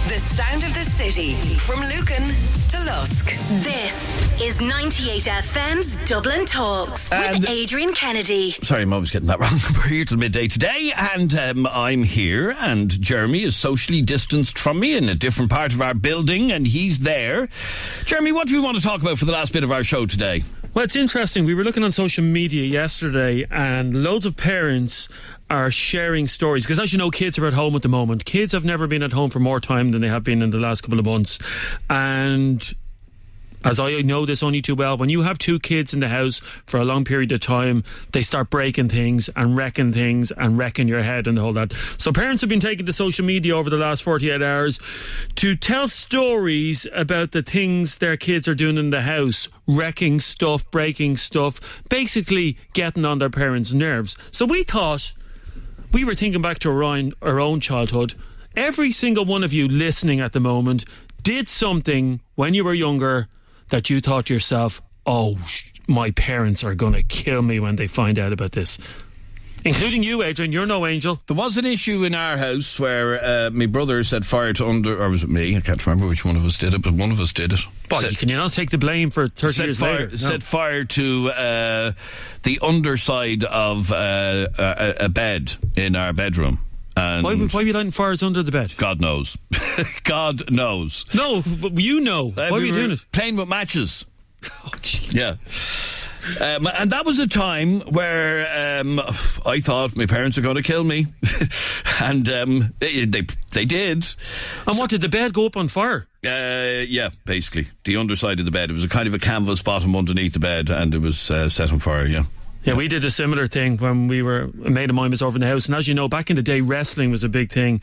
The sound of the city, from Lucan to Lusk. This is 98 FM's Dublin Talks with Adrian Kennedy. Sorry, I'm always getting that wrong. We're here till midday today, and I'm here, and Jeremy is socially distanced from me in a different part of our building, and he's there. Jeremy, what do we want to talk about for the last bit of our show today? Well, it's interesting. We were looking on social media yesterday, and loads of parents are sharing stories, because as you know, kids are at home at the moment. Kids have never been at home for more time than they have been in the last couple of months, and as I know this only too well, when you have two kids in the house for a long period of time, they start breaking things and wrecking your head and all that. So parents have been taking to social media over the last 48 hours to tell stories about the things their kids are doing in the house, wrecking stuff, breaking stuff, basically getting on their parents' nerves. So we thought, we were thinking back to our own childhood. Every single one of you listening at the moment did something when you were younger that you thought to yourself, my parents are going to kill me when they find out about this. Including you, Adrian. You're no angel. There was an issue in our house where my brother set fire to or was it me? I can't remember which one of us did it, but one of us did it. Can you not take the blame for 30 years later? Set fire to the underside of a bed in our bedroom. And why were you lighting fires under the bed? God knows. God knows. No, but you know. Why were you doing it? Playing with matches. Yeah. And that was a time where I thought my parents are going to kill me. And they did. And what, did the bed go up on fire? Yeah, basically. The underside of the bed. It was a kind of a canvas bottom underneath the bed, and it was set on fire, yeah. Yeah, we did a similar thing when a mate of mine was over in the house. And as you know, back in the day, wrestling was a big thing.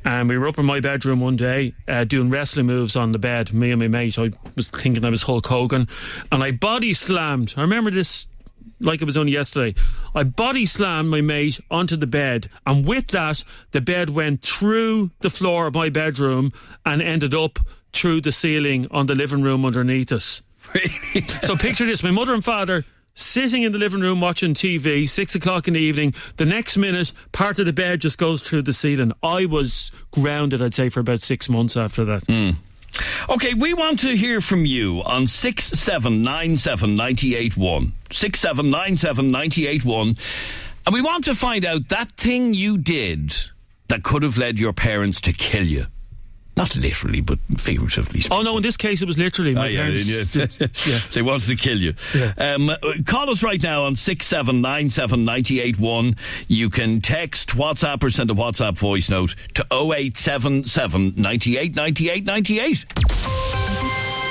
And we were up in my bedroom one day doing wrestling moves on the bed, me and my mate. I was thinking I was Hulk Hogan. And I body slammed. I remember this like it was only yesterday. I body slammed my mate onto the bed. And with that, the bed went through the floor of my bedroom and ended up through the ceiling on the living room underneath us. Really? So picture this, my mother and father sitting in the living room watching TV, 6 o'clock in the evening. The next minute, part of the bed just goes through the ceiling. I was grounded, I'd say, for about 6 months after that. Okay, we want to hear from you on 6797981. 6797981. And we want to find out that thing you did that could have led your parents to kill you. Not literally, but figuratively. Oh, no, in this case, it was literally. My parents. Yeah. They wanted to kill you. Yeah. Call us right now on 6797981. You can text, WhatsApp, or send a WhatsApp voice note to 0877 98 98 98.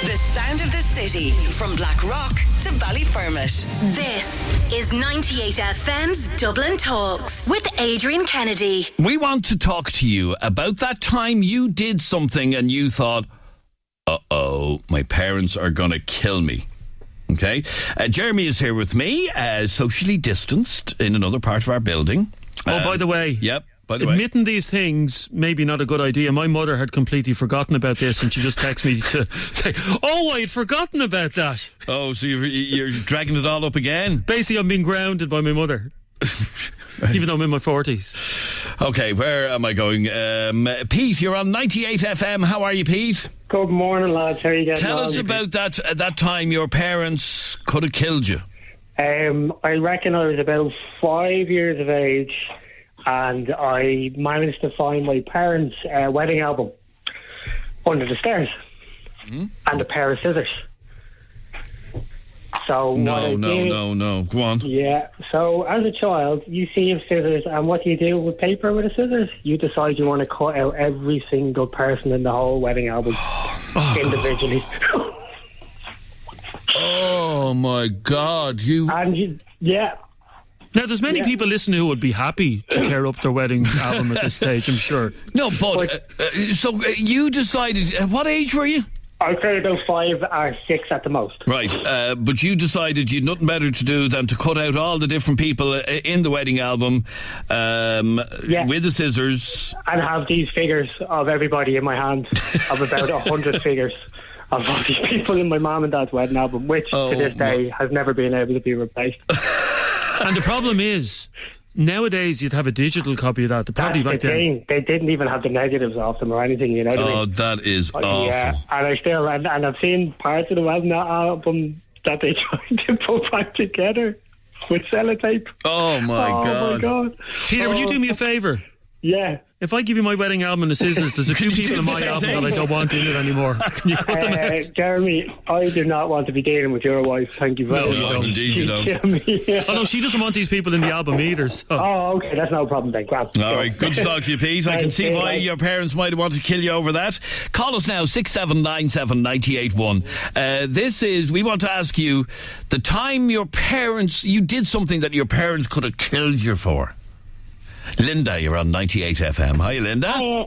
The sound of the city, from Blackrock to Ballyfermot. This is 98 FM's Dublin Talks with Adrian Kennedy. We want to talk to you about that time you did something and you thought, my parents are going to kill me. Okay? Jeremy is here with me, socially distanced in another part of our building. By the way. Yep. Admitting these things, maybe not a good idea. My mother had completely forgotten about this, and she just texted me to say, I had forgotten about that. Oh, so you're dragging it all up again? Basically, I'm being grounded by my mother. Even though I'm in my 40s. Okay, where am I going? Pete, you're on 98 FM. How are you, Pete? Good morning, lads. How are you getting on? Tell us about that time your parents could have killed you. I reckon I was about 5 years of age, and I managed to find my parents' wedding album under the stairs and a pair of scissors. So No. Go on. Yeah. So as a child, you see scissors, and what do you do with paper with the scissors? You decide you want to cut out every single person in the whole wedding album individually. Oh my God! Yeah. Now, there's many people listening who would be happy to tear up their wedding album at this stage, I'm sure. No, but so you decided. What age were you? I'd say about 5 or 6 at the most. Right, but you decided you'd nothing better to do than to cut out all the different people in the wedding album with the scissors. And have these figures of everybody in my hand, of about 100 figures of all these people in my mum and dad's wedding album, which to this day has never been able to be replaced. And the problem is, nowadays you'd have a digital copy of that. Probably back then. They didn't even have the negatives off them or anything, you know what I mean? Oh, that is awful. Yeah, and I've seen parts of the wedding album that they tried to put back together with sellotape. Oh my God. Peter, will you do me a favour? Yeah. If I give you my wedding album and the scissors, there's a few people in my album that I don't want in it anymore. Can you cut them out? Jeremy, I do not want to be dealing with your wife. Thank you very much. No, indeed you don't. Oh no, she doesn't want these people in the album either. So. Oh, okay, that's no problem then. Grab. All right, good to talk to you, Pete. I can see why your parents might want to kill you over that. Call us now, 6797 981. We want to ask you, the time you did something that your parents could have killed you for. Linda, you're on 98 FM. Hi, Linda. Hi,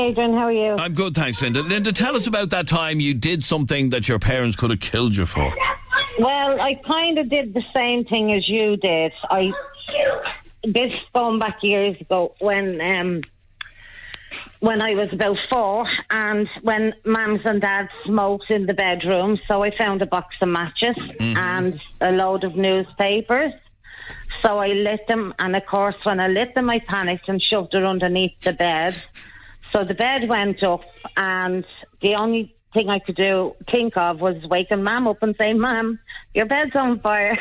Adrian. How are you? I'm good, thanks, Linda. Linda, tell us about that time you did something that your parents could have killed you for. Well, I kind of did the same thing as you did. This going back years ago when I was about 4, and when mums and dads smoked in the bedroom, so I found a box of matches and a load of newspapers. So I lit them, and of course when I lit them I panicked and shoved it underneath the bed. So the bed went up, and the only thing I could think of was waking Mum up and saying, Mum, your bed's on fire.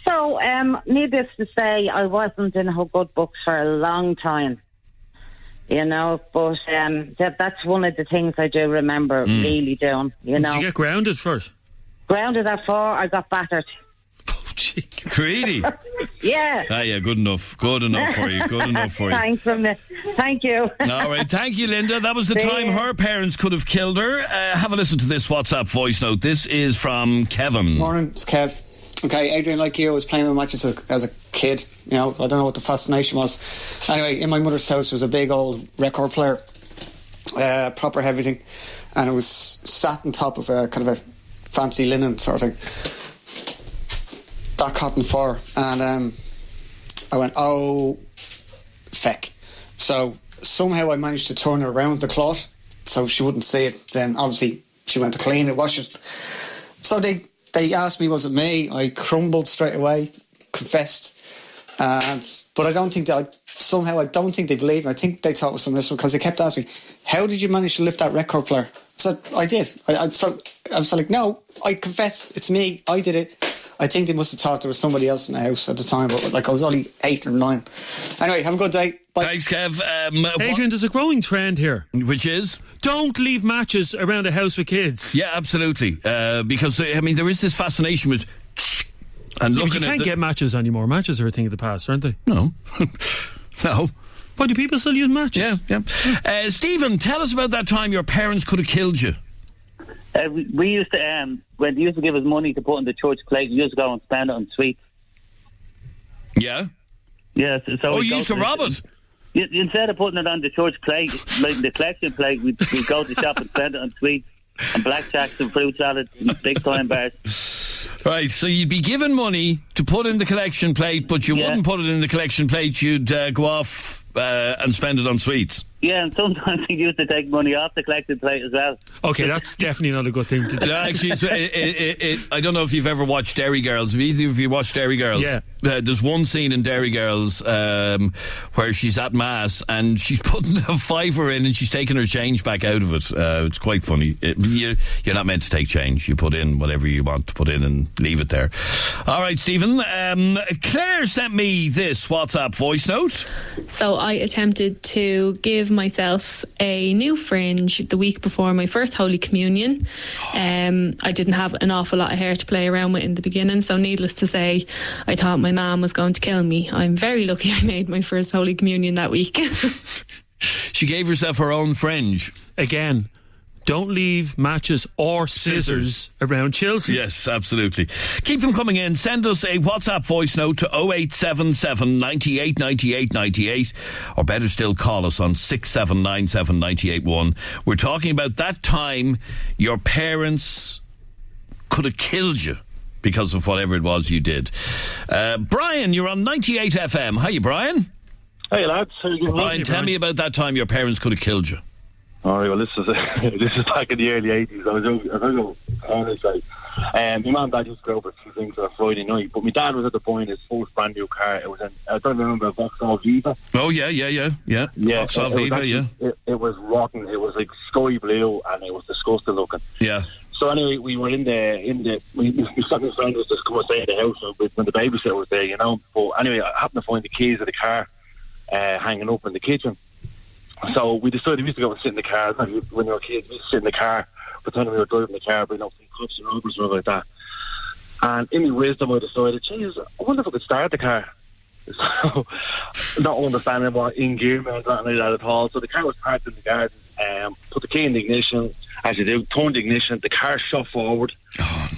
So needless to say, I wasn't in her good books for a long time. You know, but that's one of the things I do remember really doing, you know. Did you get grounded first? Grounded at 4, I got battered. Really? Yeah. Ah, yeah, good enough for you. Thank you. All right, thank you, Linda. That was the time her parents could have killed her. Have a listen to this WhatsApp voice note. This is from Kevin. Morning, it's Kev. Okay, Adrian, like you, I was playing with matches as a kid. You know, I don't know what the fascination was. Anyway, in my mother's house there was a big old record player, proper heavy thing, and it was sat on top of a kind of a fancy linen sort of thing. That cotton fur, and I went, oh, feck. So somehow I managed to turn her around the cloth so she wouldn't see it. Then obviously she went to clean it, wash it. So they asked me, was it me? I crumbled straight away, confessed. But I don't think they believed me. I think they thought it was some mystery, because they kept asking me, how did you manage to lift that record player? I said, I did. I was like, no, I confess, it's me, I did it. I think they must have thought there was somebody else in the house at the time, but like I was only 8 or 9. Anyway, have a good day. Bye. Thanks, Kev. Adrian, there's a growing trend here. Which is? Don't leave matches around a house with kids. Yeah, absolutely. Because, I mean, there is this fascination with... And you can't get matches anymore. Matches are a thing of the past, aren't they? No. No. Why do people still use matches? Yeah. Stephen, tell us about that time your parents could have killed you. We used to, when they used to give us money to put in the church plate, we used to go and spend it on sweets. Yeah? Yes. So you used to rob it? Instead of putting it on the church plate, like the collection plate, we'd go to the shop and spend it on sweets and blackjacks and fruit salads and big time bars. Right, so you'd be given money to put in the collection plate, but you wouldn't put it in the collection plate, you'd go off and spend it on sweets. Yeah, and sometimes we used to take money off the collected plate as well. Okay, that's definitely not a good thing to do. Actually, I don't know if you've ever watched Dairy Girls. Have either of you watched Dairy Girls? Yeah. There's one scene in Dairy Girls where she's at Mass and she's putting a fiver in and she's taking her change back out of it. It's quite funny. You're not meant to take change. You put in whatever you want to put in and leave it there. All right, Stephen. Claire sent me this WhatsApp voice note. So I attempted to give myself a new fringe the week before my first Holy Communion. I didn't have an awful lot of hair to play around with in the beginning, so needless to say, I thought my mum was going to kill me. I'm very lucky I made my first Holy Communion that week. She gave herself her own fringe. Again, don't leave matches or scissors around children. Yes, absolutely. Keep them coming in. Send us a WhatsApp voice note to 0877 98 98 98, or better still, call us on 6797 981. We're talking about that time your parents could have killed you because of whatever it was you did. Brian, you're on 98 FM. Hiya, Brian. Hey, lads. How you getting on? Brian, tell me about that time your parents could have killed you. All right, well, this is back in the early 80s. I was going college, like, my mum and dad used to go over a few things on a Friday night, but my dad was at the point his first brand new car. It was I don't remember, a Vauxhall Viva. Oh, yeah. Vauxhall Viva, yeah. It was rotten. It was like sky blue, and it was disgusting looking. Yeah. So anyway, we were in the my second friend was just come and stay in the house when the babysitter was there, you know. But anyway, I happened to find the keys of the car hanging up in the kitchen. So we decided we used to go and sit in the car. When we were kids, we used to sit in the car, pretending we were driving the car, but some cops and robbers and all like that. And in my wisdom, I decided, geez, I wonder if I could start the car. So, not understanding what in gear meant, nothing like that at all. So the car was parked in the garden, put the key in the ignition, as you do, turned the ignition, the car shot forward,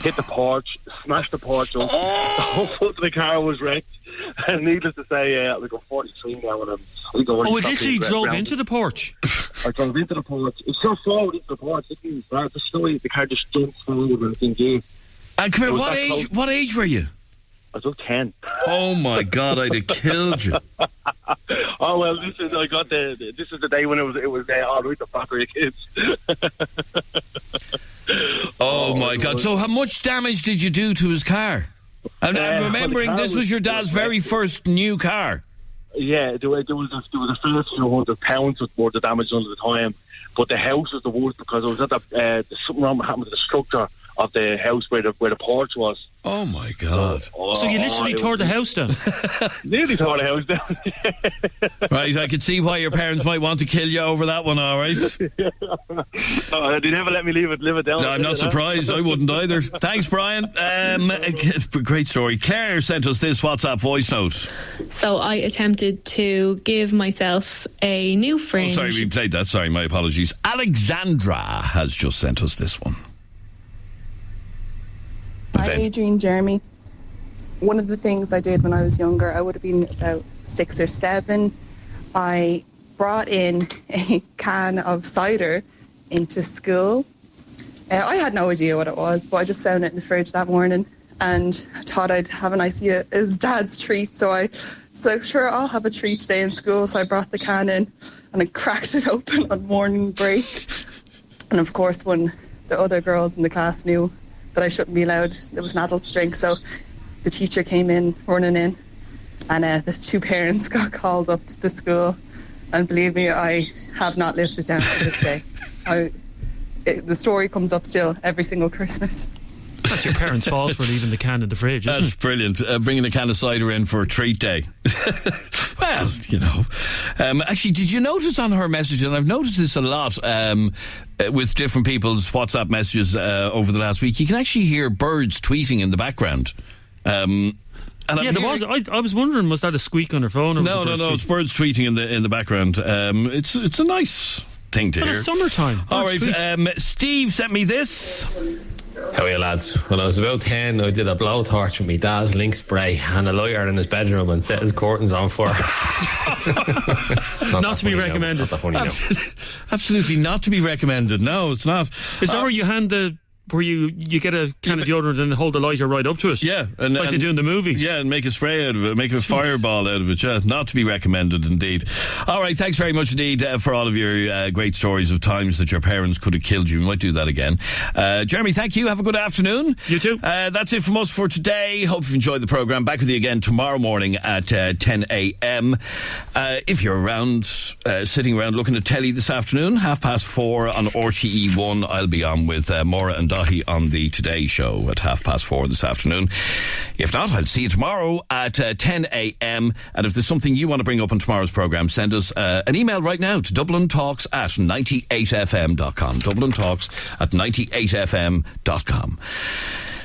hit the porch, smashed the porch up, the whole front of the car was wrecked. And needless to say, I was going 43 now, and it literally drove into the porch. I drove into the porch. It shot forward into the porch. The car just jumped forward and it's in gear. And come here, what age were you? I was 10. Oh my God, I'd have killed you. Oh well, this is the day when it was all right to batter your kids. Oh my God! So how much damage did you do to his car? And I'm remembering this was your dad's very first new car. Yeah, there was a fair few £100 worth of damage under the time, but the house was the worst because it was at something wrong happened to the structure of the house where the porch was. Oh my God! So you literally tore the house down? Nearly tore the house down. Right, I could see why your parents might want to kill you over that one. All right. They never let me live it down. No, I'm not surprised. I wouldn't either. Thanks, Brian. Great story. Claire sent us this WhatsApp voice note. So I attempted to give myself a new fringe. Oh, sorry, we played that. Sorry, my apologies. Alexandra has just sent us this one. Hi, Adrian and Jeremy. One of the things I did when I was younger, I would have been about 6 or 7. I brought in a can of cider into school. I had no idea what it was, but I just found it in the fridge that morning and thought I'd have a nice as Dad's treat. So sure, I'll have a treat today in school. So I brought the can in and I cracked it open on morning break. And of course, when the other girls in the class knew that I shouldn't be allowed, it was an adult's drink, so the teacher came in, running in, and the 2 parents got called up to the school, and believe me, I have not lived it down to this day. The story comes up still every single Christmas. That's your parents' fault for leaving the can in the fridge, isn't it? That's brilliant. Bringing a can of cider in for a treat day. Well, you know. Actually, did you notice on her message, and I've noticed this a lot with different people's WhatsApp messages over the last week, you can actually hear birds tweeting in the background. And there was. I was wondering, was that a squeak on her phone? Or no, it's birds tweeting in the background. It's a nice thing to hear. It's summertime. All right, Steve sent me this. How are you, lads? When I was about 10, I did a blowtorch with my dad's link spray and a lighter in his bedroom and set his curtains on fire. Not to be recommended. Not that funny now. Absolutely not to be recommended. No, it's not. Is that where you hand where you get a can of deodorant and hold the lighter right up to it? Yeah. Like they do in the movies. Yeah, and make a spray out of it, make a fireball out of it. Yeah, not to be recommended indeed. All right, thanks very much indeed for all of your great stories of times that your parents could have killed you. We might do that again. Jeremy, thank you. Have a good afternoon. You too. That's it from us for today. Hope you've enjoyed the programme. Back with you again tomorrow morning at 10 a.m. If you're around, sitting around looking at telly this afternoon, 4:30 on RTE1, I'll be on with Maura and Dahi on the Today Show at 4:30 this afternoon. If not, I'll see you tomorrow at 10 a.m. And if there's something you want to bring up on tomorrow's programme, send us an email right now to dublintalks@98fm.com. dublintalks@98fm.com.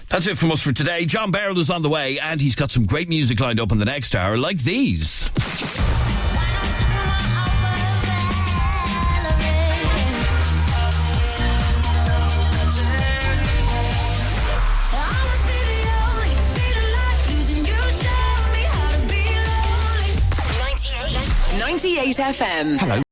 That's it from us for today. John Barrett is on the way, and he's got some great music lined up in the next hour, like these. 98 FM. Hello.